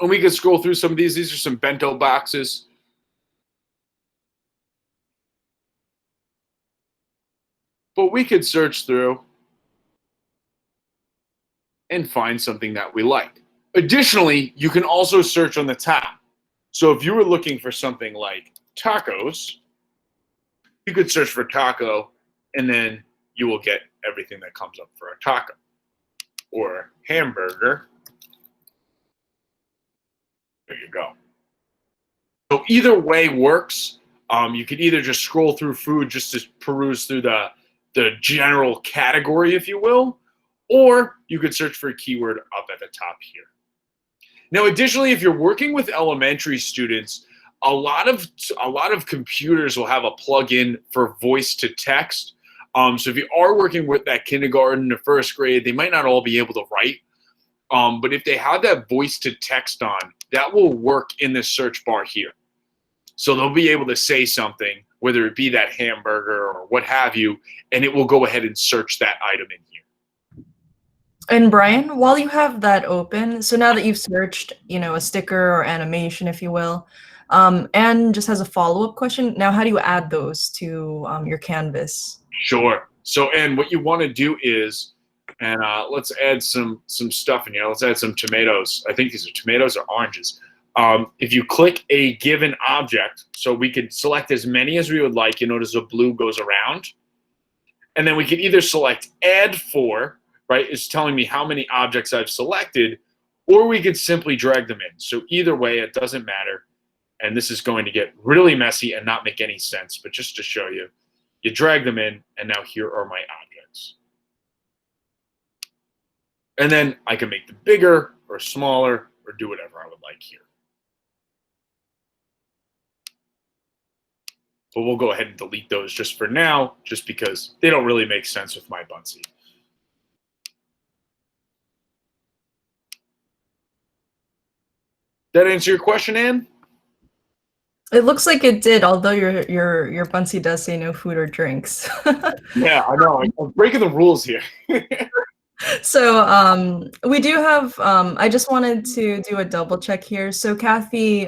[SPEAKER 1] and we can scroll through some of these. These are some bento boxes. But we could search through and find something that we like. Additionally, you can also search on the top. So if you were looking for something like tacos, you could search for taco, and then you will get everything that comes up for a taco. Or hamburger. There you go. So either way works. You could either just scroll through food just to peruse through the general category, if you will, or you could search for a keyword up at the top here. Now, additionally, if you're working with elementary students, a lot of computers will have a plugin for voice to text. So if you are working with that kindergarten or first grade, they might not all be able to write. But if they have that voice to text on, that will work in the search bar here. So they'll be able to say something, whether it be that hamburger or what have you, and it will go ahead and search that item in here.
[SPEAKER 6] And Brian, while you have that open, so now that you've searched, a sticker or animation, if you will, Anne just has a follow-up question. Now, how do you add those to your canvas?
[SPEAKER 1] Sure. So, and what you want to do is, and let's add some stuff in here. Let's add some tomatoes. I think these are tomatoes or oranges. If you click a given object, so we could select as many as we would like. You notice the blue goes around. And then we could either select add for, right? It's telling me how many objects I've selected, or we could simply drag them in. So either way, it doesn't matter. And this is going to get really messy and not make any sense. But just to show you, you drag them in, and now here are my objects. And then I can make them bigger or smaller or do whatever I would like here. But we'll go ahead and delete those just for now, just because they don't really make sense with my Buncee. That answer your question, Anne?
[SPEAKER 6] It looks like it did, although your Buncee does say no food or drinks.
[SPEAKER 1] Yeah, I know. I'm breaking the rules here.
[SPEAKER 6] So we do have, I just wanted to do a double check here. So Kathy,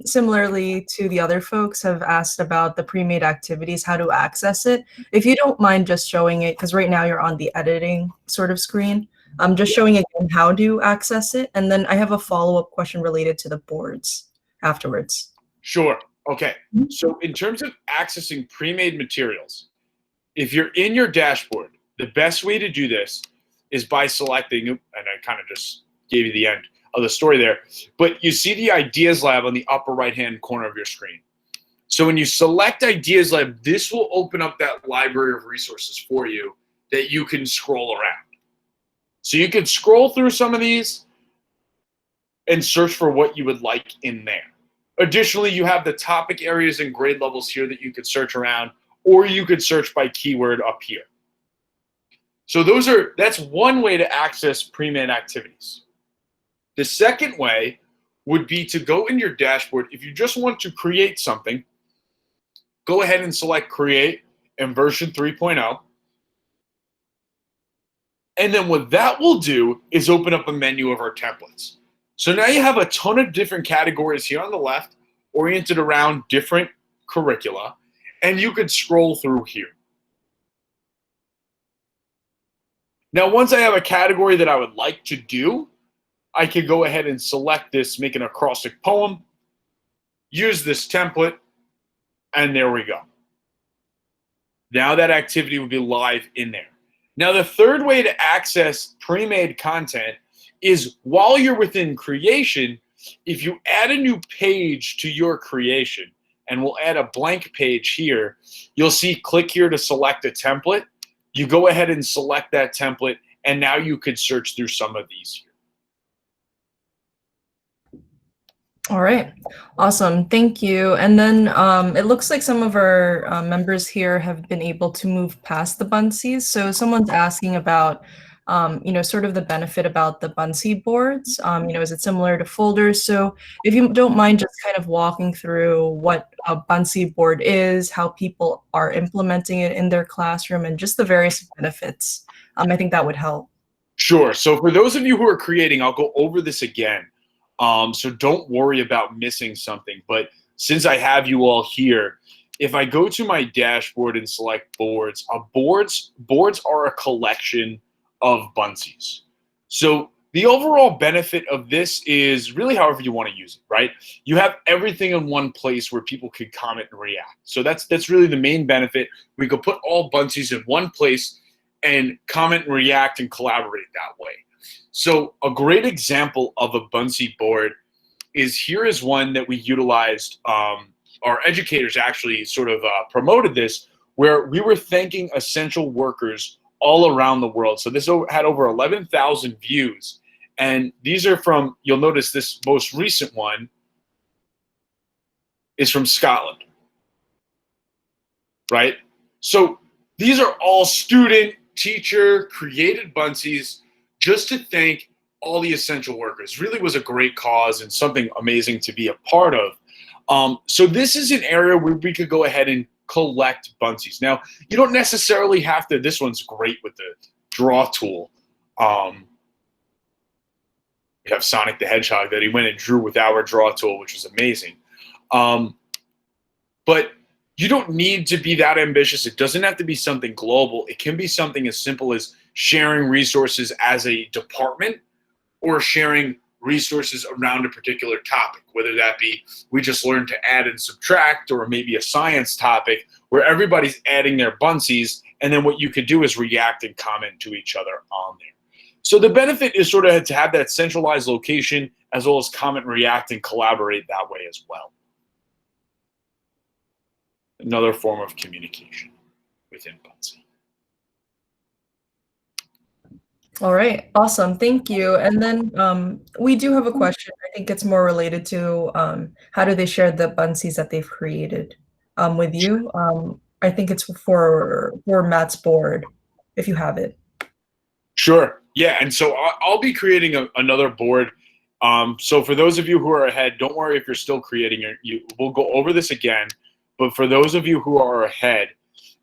[SPEAKER 6] similarly to the other folks, have asked about the pre-made activities, how to access it. If you don't mind just showing it, because right now you're on the editing sort of screen, just showing again how to access it. And then I have a follow-up question related to the boards afterwards. Sure.
[SPEAKER 1] Okay. So in terms of accessing pre-made materials, if you're in your dashboard, the best way to do this is by selecting, and I kind of just gave you the end of the story there, but you see the Ideas Lab on the upper right-hand corner of your screen. So when you select Ideas Lab, this will open up that library of resources for you that you can scroll around. So you can scroll through some of these and search for what you would like in there. Additionally, you have the topic areas and grade levels here that you could search around, or you could search by keyword up here. So that's one way to access pre-made activities. The second way would be to go in your dashboard. If you just want to create something, go ahead and select Create in version 3.0. And then what that will do is open up a menu of our templates. So now you have a ton of different categories here on the left, oriented around different curricula, and you could scroll through here. Now, once I have a category that I would like to do, I could go ahead and select this, make an acrostic poem, use this template, and there we go. Now that activity will be live in there. Now, the third way to access pre-made content is while you're within creation, if you add a new page to your creation, and we'll add a blank page here, you'll see click here to select a template. You go ahead and select that template, and now you could search through some of these here.
[SPEAKER 6] All right, awesome, thank you. And then it looks like some of our members here have been able to move past the Buncees. So someone's asking about, sort of the benefit about the Buncee boards. Is it similar to folders? So if you don't mind just kind of walking through what a Buncee board is, how people are implementing it in their classroom, and just the various benefits, I think that would help.
[SPEAKER 1] Sure, so for those of you who are creating, I'll go over this again. So don't worry about missing something. But since I have you all here, if I go to my dashboard and select boards, boards are a collection of Buncees. So the overall benefit of this is really however you want to use it, right? You have everything in one place where people can comment and react. So that's really the main benefit. We could put all Buncees in one place and comment and react and collaborate that way. So a great example of a Buncee board is here is one that we utilized. Our educators actually sort of promoted this, where we were thanking essential workers all around the world. So this had over 11,000 views. And these are from, you'll notice this most recent one is from Scotland, right? So these are all student, teacher, created Buncees, just to thank all the essential workers. Really was a great cause and something amazing to be a part of. So this is an area where we could go ahead and collect Buncees. Now, you don't necessarily have to, this one's great with the draw tool. We have Sonic the Hedgehog that he went and drew with our draw tool, which was amazing. But you don't need to be that ambitious. It doesn't have to be something global. It can be something as simple as sharing resources as a department or sharing resources around a particular topic, whether that be we just learned to add and subtract, or maybe a science topic where everybody's adding their Buncees, and then what you could do is react and comment to each other on there. So the benefit is sort of to have that centralized location as well as comment, react, and collaborate that way as well. Another form of communication within Buncee.
[SPEAKER 6] All right, awesome, thank you. And then we do have a question. I think it's more related to how do they share the Buncees that they've created with you? I think it's for Matt's board, if you have it.
[SPEAKER 1] Sure, yeah, and so I'll be creating another board. So for those of you who are ahead, don't worry if you're still creating it. We'll go over this again, but for those of you who are ahead,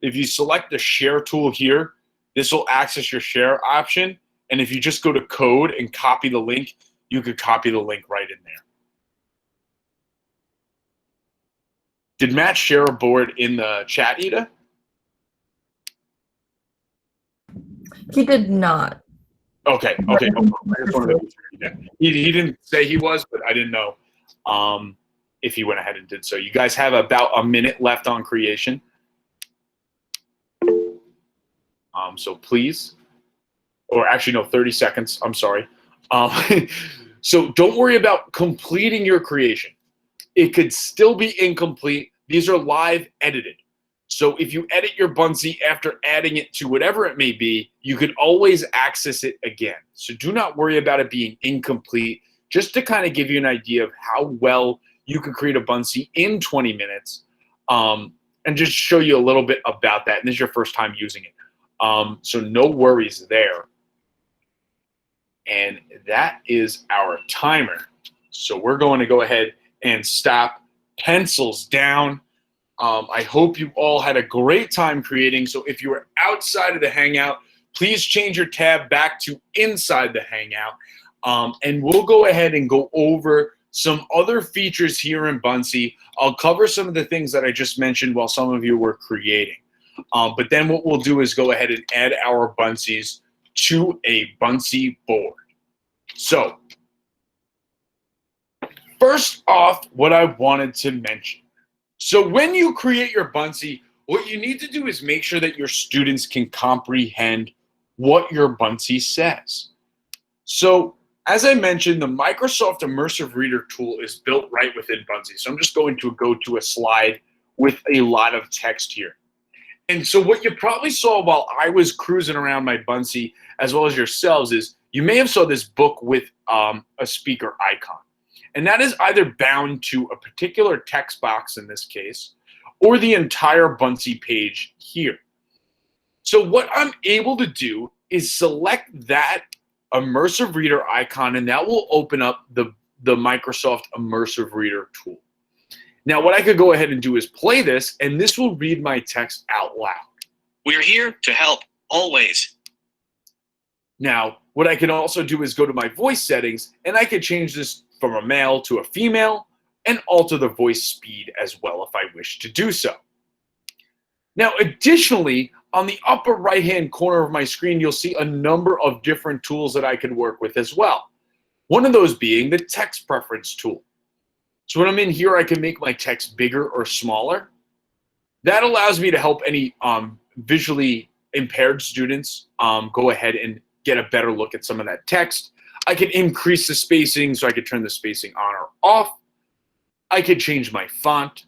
[SPEAKER 1] if you select the share tool here, this will access your share option. And if you just go to code and copy the link, you could copy the link right in there. Did Matt share a board in the chat, Ida?
[SPEAKER 6] He did not.
[SPEAKER 1] Okay. I just wanted to make sure he didn't say he was, but I didn't know if he went ahead and did so. You guys have about a minute left on creation. So please, or actually no, 30 seconds, I'm sorry. So don't worry about completing your creation. It could still be incomplete. These are live edited. So if you edit your Buncee after adding it to whatever it may be, you could always access it again. So do not worry about it being incomplete, just to kind of give you an idea of how well you could create a Buncee in 20 minutes and just show you a little bit about that. And this is your first time using it. So no worries there. And that is our timer. So we're going to go ahead and stop. Pencils down. I hope you all had a great time creating. So if you were outside of the Hangout, please change your tab back to inside the Hangout. And we'll go ahead and go over some other features here in Buncee. I'll cover some of the things that I just mentioned while some of you were creating. But then what we'll do is go ahead and add our Buncees to a Buncee board. So first off, what I wanted to mention. So when you create your Buncee, what you need to do is make sure that your students can comprehend what your Buncee says. So as I mentioned, the Microsoft Immersive Reader tool is built right within Buncee. So I'm just going to go to a slide with a lot of text here. And so what you probably saw while I was cruising around my Buncee, as well as yourselves, is you may have saw this book with a speaker icon. And that is either bound to a particular text box in this case, or the entire Buncee page here. So what I'm able to do is select that Immersive Reader icon, and that will open up the Microsoft Immersive Reader tool. Now, what I could go ahead and do is play this, and this will read my text out loud.
[SPEAKER 7] We're here to help, always.
[SPEAKER 1] Now, what I can also do is go to my voice settings, and I could change this from a male to a female and alter the voice speed as well if I wish to do so. Now, additionally, on the upper right-hand corner of my screen, you'll see a number of different tools that I can work with as well. One of those being the text preference tool. So when I'm in here, I can make my text bigger or smaller. That allows me to help any visually impaired students go ahead and get a better look at some of that text. I can increase the spacing, so I could turn the spacing on or off. I could change my font.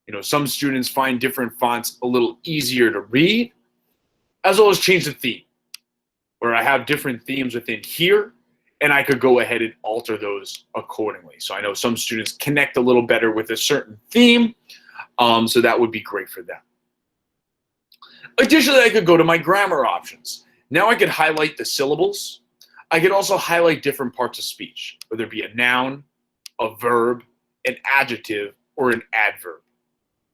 [SPEAKER 1] You know, some students find different fonts a little easier to read, as well as change the theme, where I have different themes within here, and I could go ahead and alter those accordingly. So I know some students connect a little better with a certain theme, so that would be great for them. Additionally, I could go to my grammar options. Now I could highlight the syllables. I could also highlight different parts of speech, whether it be a noun, a verb, an adjective, or an adverb,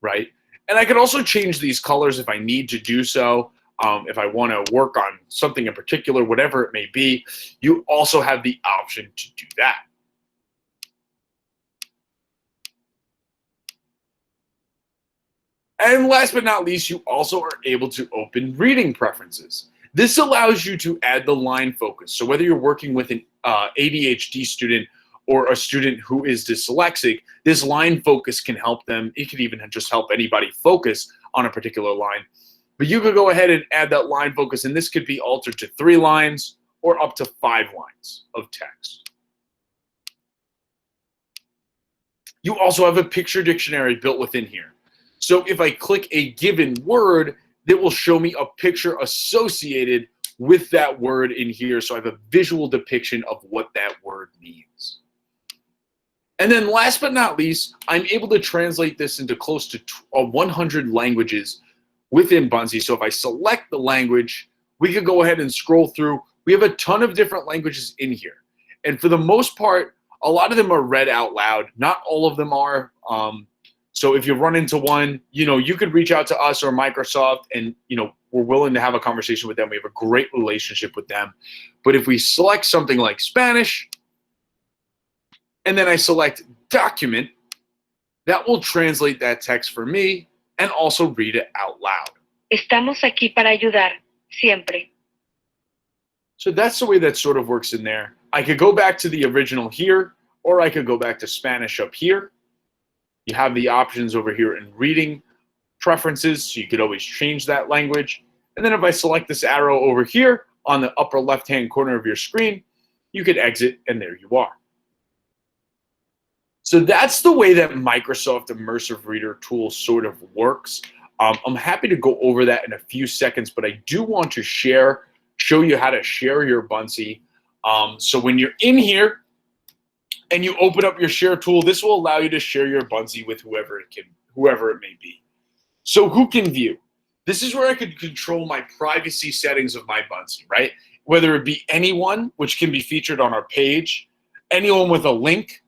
[SPEAKER 1] right? And I could also change these colors if I need to do so. If I want to work on something in particular, whatever it may be, you also have the option to do that. And last but not least, you also are able to open reading preferences. This allows you to add the line focus. So whether you're working with an ADHD student or a student who is dyslexic, this line focus can help them. It could even just help anybody focus on a particular line. But you could go ahead and add that line focus, and this could be altered to 3 lines or up to 5 lines of text. You also have a picture dictionary built within here. So if I click a given word, it will show me a picture associated with that word in here. So I have a visual depiction of what that word means. And then last but not least, I'm able to translate this into close to 100 languages within Buncee. So if I select the language, we could go ahead and scroll through. We have a ton of different languages in here. And for the most part, a lot of them are read out loud. Not all of them are. So if you run into one, you could reach out to us or Microsoft, and we're willing to have a conversation with them. We have a great relationship with them. But if we select something like Spanish, and then I select document, that will translate that text for me and also read it out loud.
[SPEAKER 8] Estamos aquí para ayudar, siempre.
[SPEAKER 1] So that's the way that sort of works in there. I could go back to the original here, or I could go back to Spanish up here. You have the options over here in reading preferences, so you could always change that language. And then if I select this arrow over here on the upper left-hand corner of your screen, you could exit, and there you are. So that's the way that Microsoft Immersive Reader tool sort of works. I'm happy to go over that in a few seconds, but I do want to show you how to share your Buncee. So when you're in here, and you open up your share tool, this will allow you to share your Buncee with whoever it may be. So who can view? This is where I could control my privacy settings of my Buncee, right? Whether it be anyone, which can be featured on our page, anyone with a link,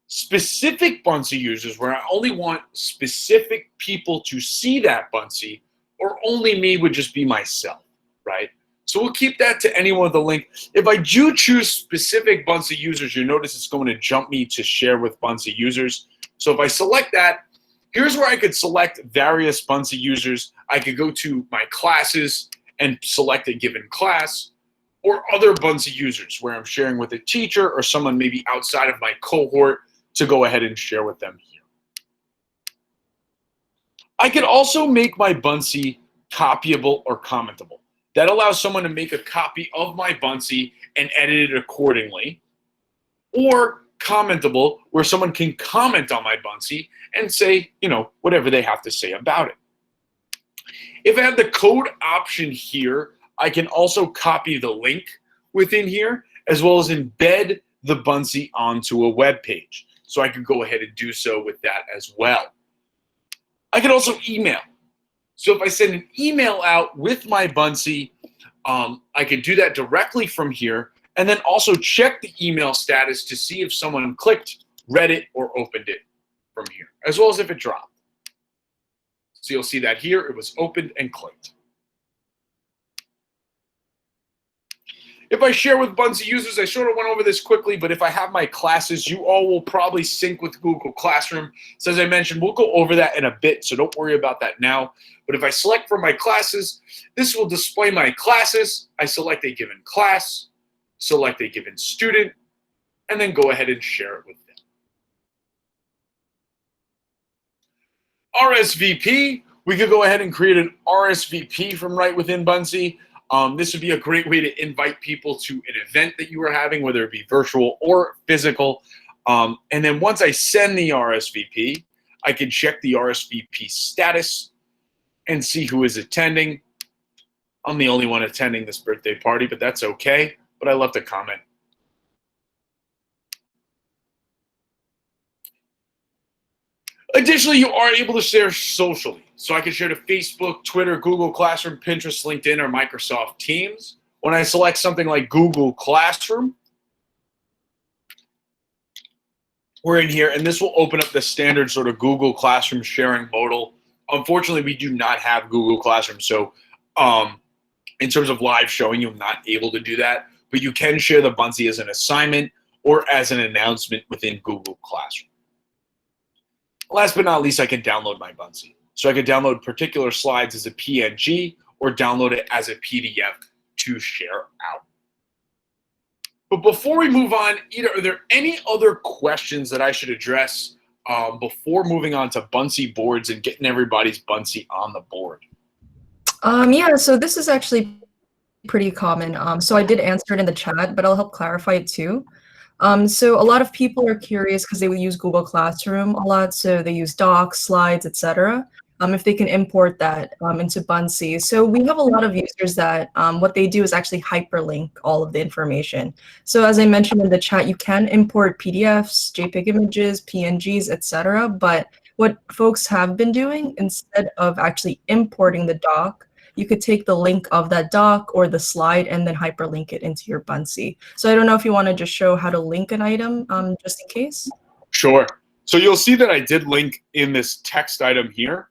[SPEAKER 1] specific Buncee users where I only want specific people to see that Buncee, or only me would just be myself, right? So we'll keep that to anyone with a link. If I do choose specific Buncee users, you'll notice it's going to jump me to share with Buncee users. So if I select that, here's where I could select various Buncee users. I could go to my classes and select a given class, or other Buncee users where I'm sharing with a teacher or someone maybe outside of my cohort to go ahead and share with them here. I could also make my Buncee copyable or commentable. That allows someone to make a copy of my Buncee and edit it accordingly. Or commentable, where someone can comment on my Buncee and say, whatever they have to say about it. If I have the code option here, I can also copy the link within here, as well as embed the Buncee onto a web page. So I could go ahead and do so with that as well. I could also email. So if I send an email out with my Buncee, I could do that directly from here, and then also check the email status to see if someone clicked, read it, or opened it from here, as well as if it dropped. So you'll see that here, it was opened and clicked. If I share with Buncee users, I sort of went over this quickly, but if I have my classes, you all will probably sync with Google Classroom. So as I mentioned, we'll go over that in a bit, so don't worry about that now. But if I select for my classes, this will display my classes. I select a given class, select a given student, and then go ahead and share it with them. RSVP, we could go ahead and create an RSVP from right within Buncee. This would be a great way to invite people to an event that you are having, whether it be virtual or physical. And then once I send the RSVP, I can check the RSVP status and see who is attending. I'm the only one attending this birthday party, but that's okay. But I left a comment. Additionally, you are able to share socially. So I can share to Facebook, Twitter, Google Classroom, Pinterest, LinkedIn, or Microsoft Teams. When I select something like Google Classroom, we're in here, and this will open up the standard sort of Google Classroom sharing modal. Unfortunately, we do not have Google Classroom, so in terms of live showing, you're not able to do that, but you can share the Buncee as an assignment or as an announcement within Google Classroom. Last but not least, I can download my Buncee. So I could download particular slides as a PNG or download it as a PDF to share out. But before we move on, Ida, are there any other questions that I should address before moving on to Buncee boards and getting everybody's Buncee on the board?
[SPEAKER 6] Yeah, so this is actually pretty common. So I did answer it in the chat, but I'll help clarify it too. So a lot of people are curious because they will use Google Classroom a lot, so they use docs, slides, etc. If they can import that into Buncee. So we have a lot of users that what they do is actually hyperlink all of the information. So as I mentioned in the chat, you can import PDFs, JPEG images, PNGs, etc. But what folks have been doing, instead of actually importing the doc, you could take the link of that doc or the slide and then hyperlink it into your Buncee. So I don't know if you want to just show how to link an item just in case.
[SPEAKER 1] Sure. So you'll see that I did link in this text item here.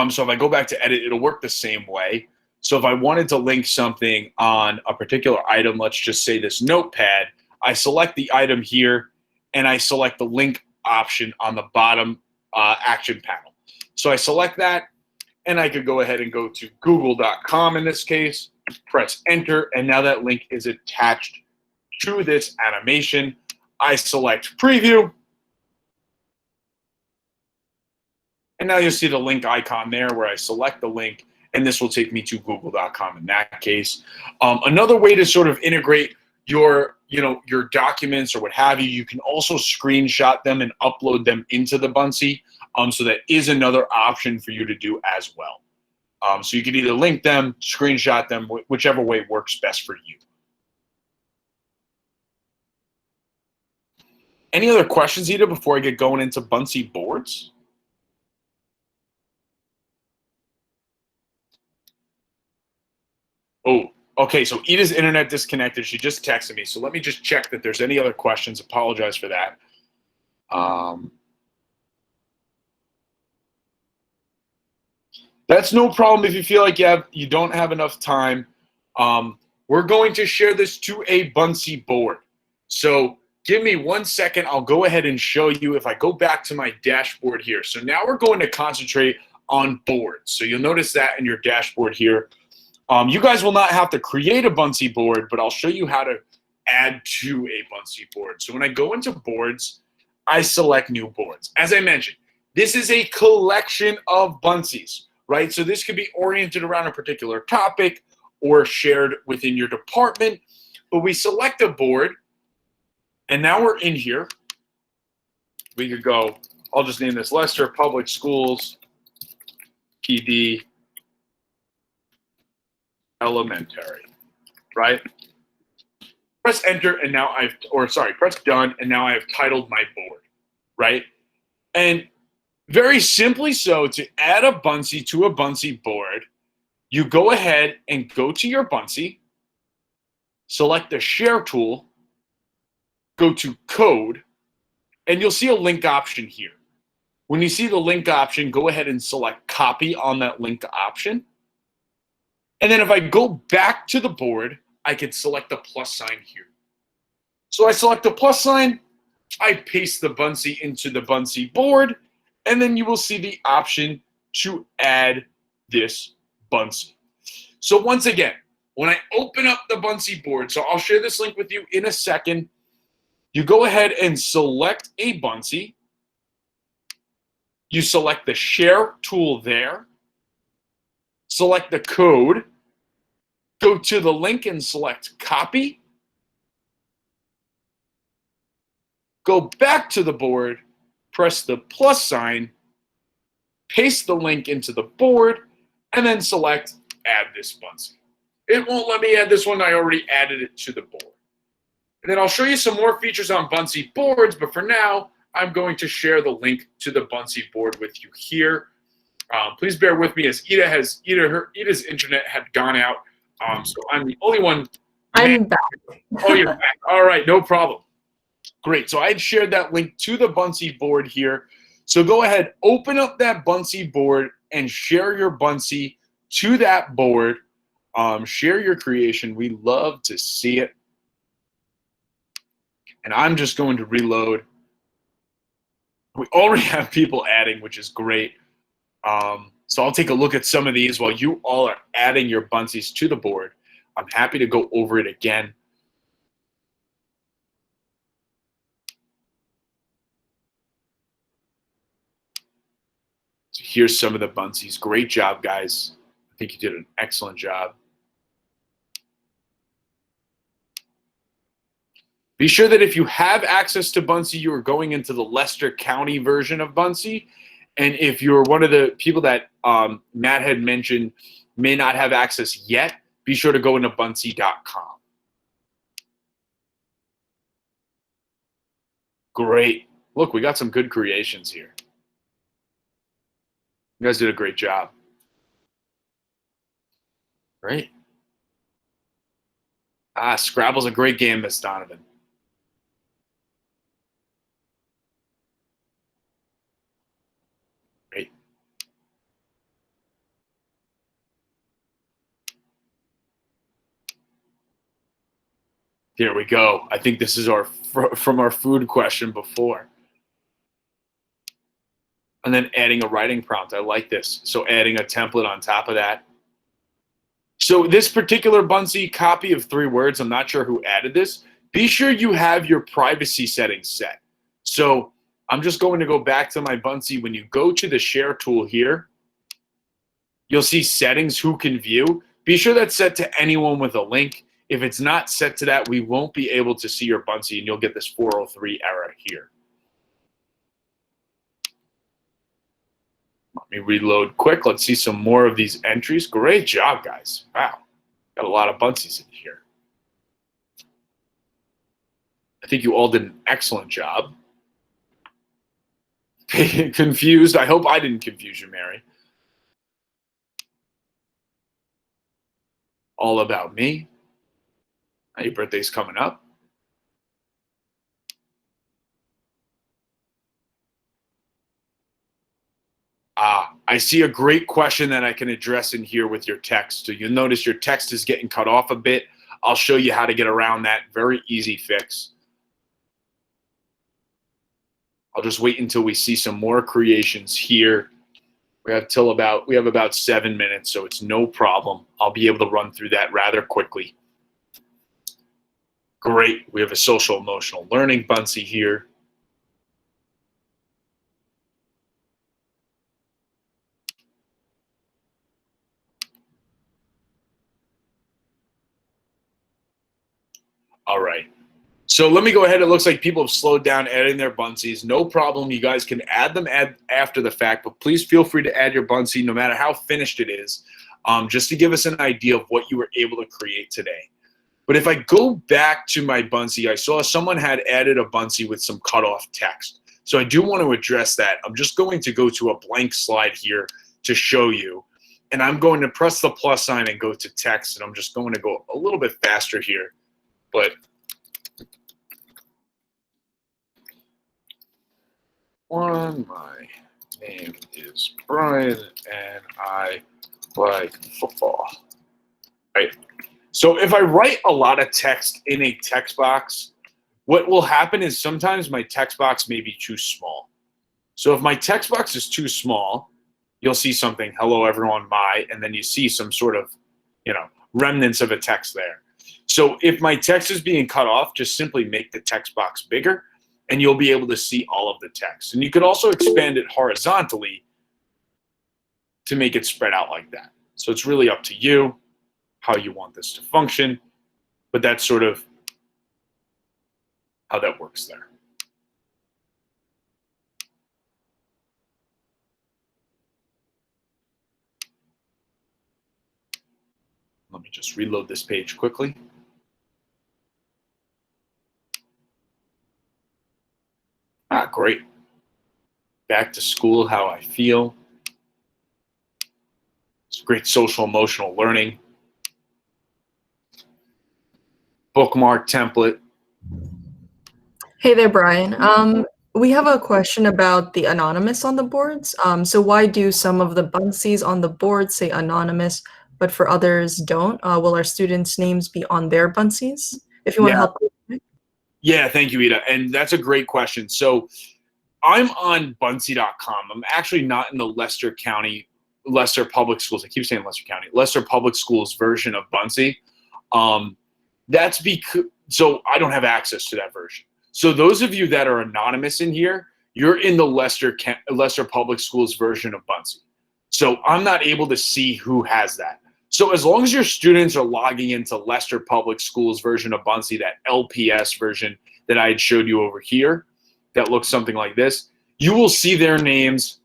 [SPEAKER 1] So if I go back to edit, it'll work the same way. So if I wanted to link something on a particular item, let's just say this notepad, I select the item here and I select the link option on the bottom action panel. So I select that, and I could go ahead and go to google.com in this case, press enter, and now that link is attached to this animation. I select preview, and now you'll see the link icon there where I select the link, and this will take me to google.com in that case. Another way to sort of integrate your documents or what have you, you can also screenshot them and upload them into the Buncee. So that is another option for you to do as well. So you can either link them, screenshot them, whichever way works best for you. Any other questions, Ida, before I get going into Buncee boards? Oh, okay, so Ida's internet disconnected. She just texted me, so let me just check that there's any other questions. Apologize for that. That's no problem if you feel like you don't have enough time. We're going to share this to a Buncee board. So give me 1 second. I'll go ahead and show you if I go back to my dashboard here. So now we're going to concentrate on boards. So you'll notice that in your dashboard here. You guys will not have to create a Buncee board, but I'll show you how to add to a Buncee board. So when I go into boards, I select new boards. As I mentioned, this is a collection of Buncees, right? So this could be oriented around a particular topic or shared within your department, but we select a board, and now we're in here. We could go, I'll just name this Leicester Public Schools PD Elementary, right? Press enter, and now press done, and now I have titled my board, right? And very simply so, to add a Buncee to a Buncee board, you go ahead and go to your Buncee, select the share tool, go to code, and you'll see a link option here. When you see the link option, go ahead and select copy on that link option. And then if I go back to the board, I can select the plus sign here. So I select the plus sign, I paste the Buncee into the Buncee board, and then you will see the option to add this Buncee. So once again, when I open up the Buncee board, so I'll share this link with you in a second, you go ahead and select a Buncee. You select the share tool there, select the code, go to the link and select copy, go back to the board, press the plus sign, paste the link into the board, and then select add this Buncee. It won't let me add this one. I already added it to the board. And then I'll show you some more features on Buncee boards, but for now, I'm going to share the link to the Buncee board with you here. Please bear with me as Ida's internet had gone out So I'm the only one.
[SPEAKER 6] I'm back.
[SPEAKER 1] Oh, you're back. All right, no problem. Great. So I had shared that link to the Buncee board here. So go ahead, open up that Buncee board and share your Buncee to that board. Share your creation. We love to see it. And I'm just going to reload. We already have people adding, which is great. So I'll take a look at some of these while you all are adding your Buncees to the board. I'm happy to go over it again. So here's some of the Buncees. Great job, guys. I think you did an excellent job. Be sure that if you have access to Buncee, you are going into the Leicester County version of Buncee. And if you're one of the people that Matt had mentioned may not have access yet, be sure to go into buncee.com. Great. Look, we got some good creations here. You guys did a great job. Great. Scrabble's a great game, Miss Donovan. Great. Here we go. I think this is our from our food question before. And then adding a writing prompt. I like this. So adding a template on top of that. So this particular Buncee copy of 3 words, I'm not sure who added this. Be sure you have your privacy settings set. So I'm just going to go back to my Buncee. When you go to the share tool here, you'll see settings, who can view. Be sure that's set to anyone with a link. If it's not set to that, we won't be able to see your Buncee, and you'll get this 403 error here. Let me reload quick. Let's see some more of these entries. Great job, guys. Wow. Got a lot of Buncees in here. I think you all did an excellent job. Confused. I hope I didn't confuse you, Mary. All about me. Your birthday's coming up. I see a great question that I can address in here with your text. So you'll notice your text is getting cut off a bit. I'll show you how to get around that. Very easy fix. I'll just wait until we see some more creations here. We have about 7 minutes, so it's no problem. I'll be able to run through that rather quickly. Great. We have a social emotional learning Buncee here. All right. So let me go ahead. It looks like people have slowed down adding their Buncees. No problem. You guys can add them after the fact, but please feel free to add your Buncee no matter how finished it is, just to give us an idea of what you were able to create today. But if I go back to my Buncee, I saw someone had added a Buncee with some cutoff text. So I do want to address that. I'm just going to go to a blank slide here to show you. And I'm going to press the plus sign and go to text. And I'm just going to go a little bit faster here. But my name is Brian, and I like football. Right. So if I write a lot of text in a text box, what will happen is sometimes my text box may be too small. So if my text box is too small, you'll see something, hello everyone, and then you see some sort of, remnants of a text there. So if my text is being cut off, just simply make the text box bigger and you'll be able to see all of the text. And you could also expand it horizontally to make it spread out like that. So it's really up to you how you want this to function, but that's sort of how that works there. Let me just reload this page quickly. Great. Back to school, how I feel. It's great social emotional learning. bookmark template.
[SPEAKER 6] Hey there, Brian. We have a question about the anonymous on the boards. So why do some of the Buncees on the board say anonymous, but for others don't? Will our students' names be on their Buncees? If you want to
[SPEAKER 1] Yeah.
[SPEAKER 6] help.
[SPEAKER 1] Yeah, thank you, Ida. And that's a great question. So I'm on Buncee.com. I'm actually not in the Leicester Public Schools. I keep saying Leicester County. Leicester Public Schools version of Buncee. That's because so I don't have access to that version. So those of you that are anonymous in here, you're in the Leicester Public Schools version of Buncee. So I'm not able to see who has that. So as long as your students are logging into Leicester Public Schools version of Buncee, that LPS version that I had showed you over here, that looks something like this, you will see their names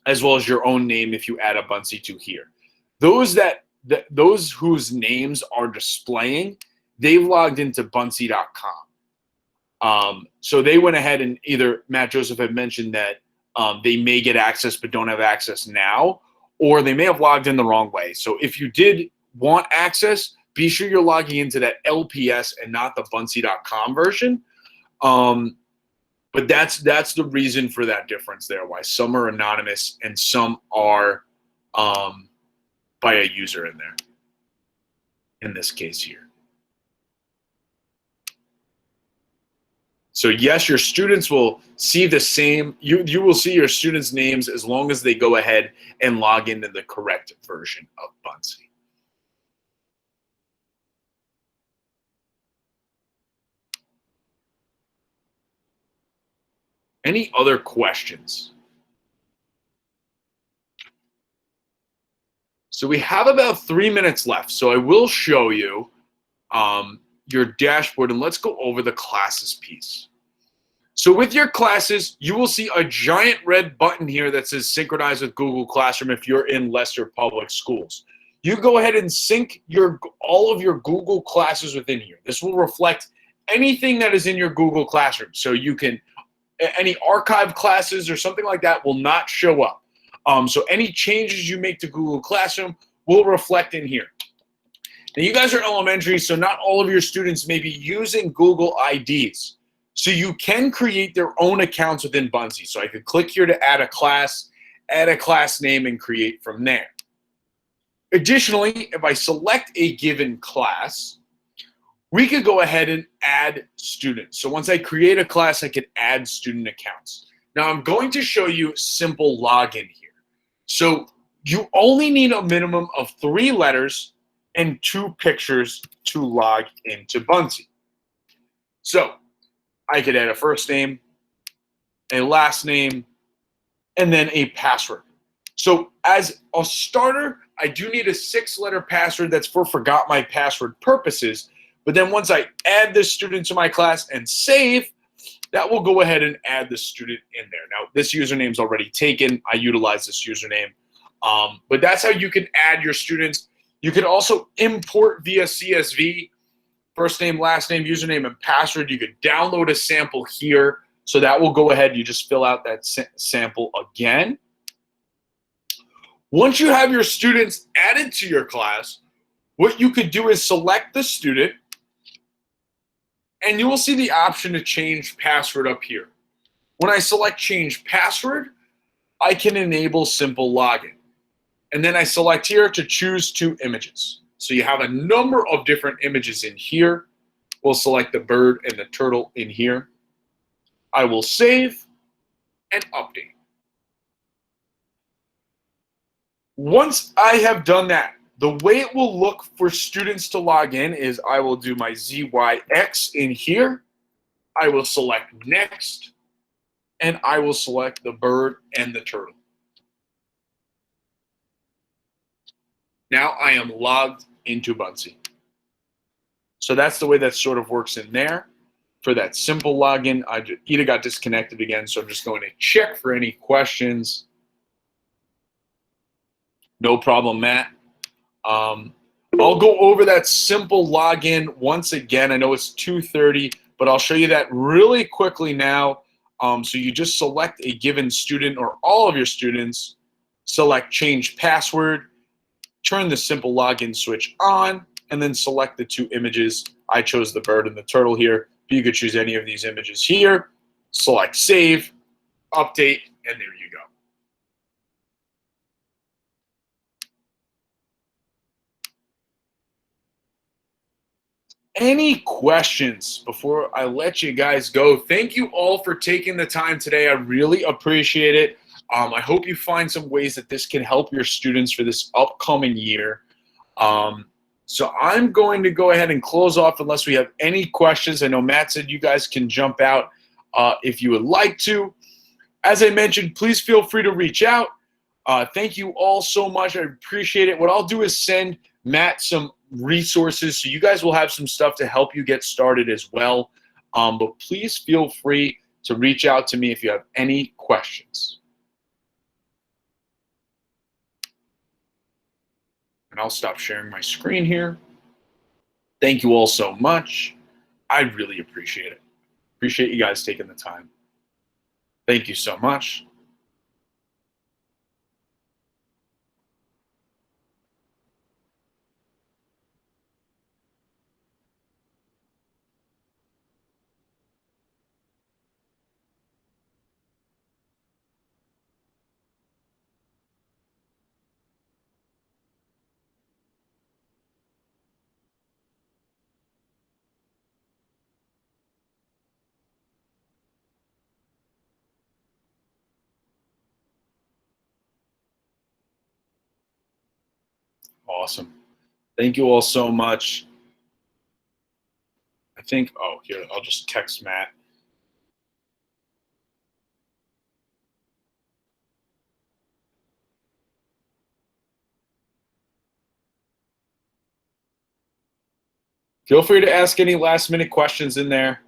[SPEAKER 1] as well as your own name if you add a Buncee to here. Those whose names are displaying, they've logged into Buncee.com. So they went ahead and either Matt Joseph had mentioned that they may get access but don't have access now, or they may have logged in the wrong way. So if you did want access, be sure you're logging into that LPS and not the Buncee.com version. But that's the reason for that difference there, why some are anonymous and some are by a user in there, in this case here. So yes, your students will see the same, you will see your students' names as long as they go ahead and log into the correct version of Buncee. Any other questions? So we have about 3 minutes left. So I will show you your dashboard, and let's go over the classes piece. So with your classes, you will see a giant red button here that says synchronize with Google Classroom if you're in Leicester Public Schools. You go ahead and sync all of your Google classes within here. This will reflect anything that is in your Google Classroom. So you can, any archived classes or something like that will not show up. So any changes you make to Google Classroom will reflect in here. Now you guys are elementary, so not all of your students may be using Google IDs. So you can create their own accounts within Buncee. So I could click here to add a class name, and create from there. Additionally, if I select a given class, we could go ahead and add students. So once I create a class, I could add student accounts. Now I'm going to show you simple login here. So you only need a minimum of 3 letters and 2 pictures to log into Buncee. So I could add a first name, a last name, and then a password. So as a starter, I do need a 6-letter password that's for forgot my password purposes. But then once I add this student to my class and save, that will go ahead and add the student in there. Now, this username is already taken. I utilize this username. But that's how you can add your students. You can also import via CSV, first name, last name, username, and password. You could download a sample here. So that will go ahead. You just fill out that sample again. Once you have your students added to your class, what you could do is select the student, and you will see the option to change password up here. When I select change password, I can enable simple login. And then I select here to choose 2 images. So you have a number of different images in here. We'll select the bird and the turtle in here. I will save and update. Once I have done that, the way it will look for students to log in is I will do my ZYX in here. I will select next, and I will select the bird and the turtle. Now I am logged into Buncee. So that's the way that sort of works in there. For that simple login, Ida got disconnected again, so I'm just going to check for any questions. No problem, Matt. I'll go over that simple login once again. I know it's 2:30, but I'll show you that really quickly now. So you just select a given student or all of your students, select change password, turn the simple login switch on, and then select the 2 images. I chose the bird and the turtle here. But you could choose any of these images here. Select save, update, and there you go. Any questions before I let you guys go? Thank you all for taking the time today. I really appreciate it. I hope you find some ways that this can help your students for this upcoming year. So I'm going to go ahead and close off unless we have any questions. I know Matt said you guys can jump out if you would like to. As I mentioned, please feel free to reach out. Thank you all so much. I appreciate it. What I'll do is send Matt some resources so you guys will have some stuff to help you get started as well. But please feel free to reach out to me if you have any questions. And I'll stop sharing my screen here. Thank you all so much. I really appreciate it. Appreciate you guys taking the time. Thank you so much. Awesome. Thank you all so much. I think, oh, here, I'll just text Matt. Feel free to ask any last minute questions in there.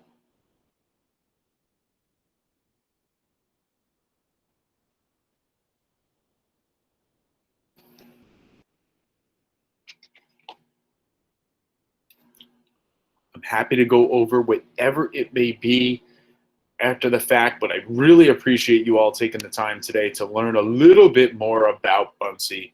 [SPEAKER 1] I'm happy to go over whatever it may be after the fact, but I really appreciate you all taking the time today to learn a little bit more about Buncee.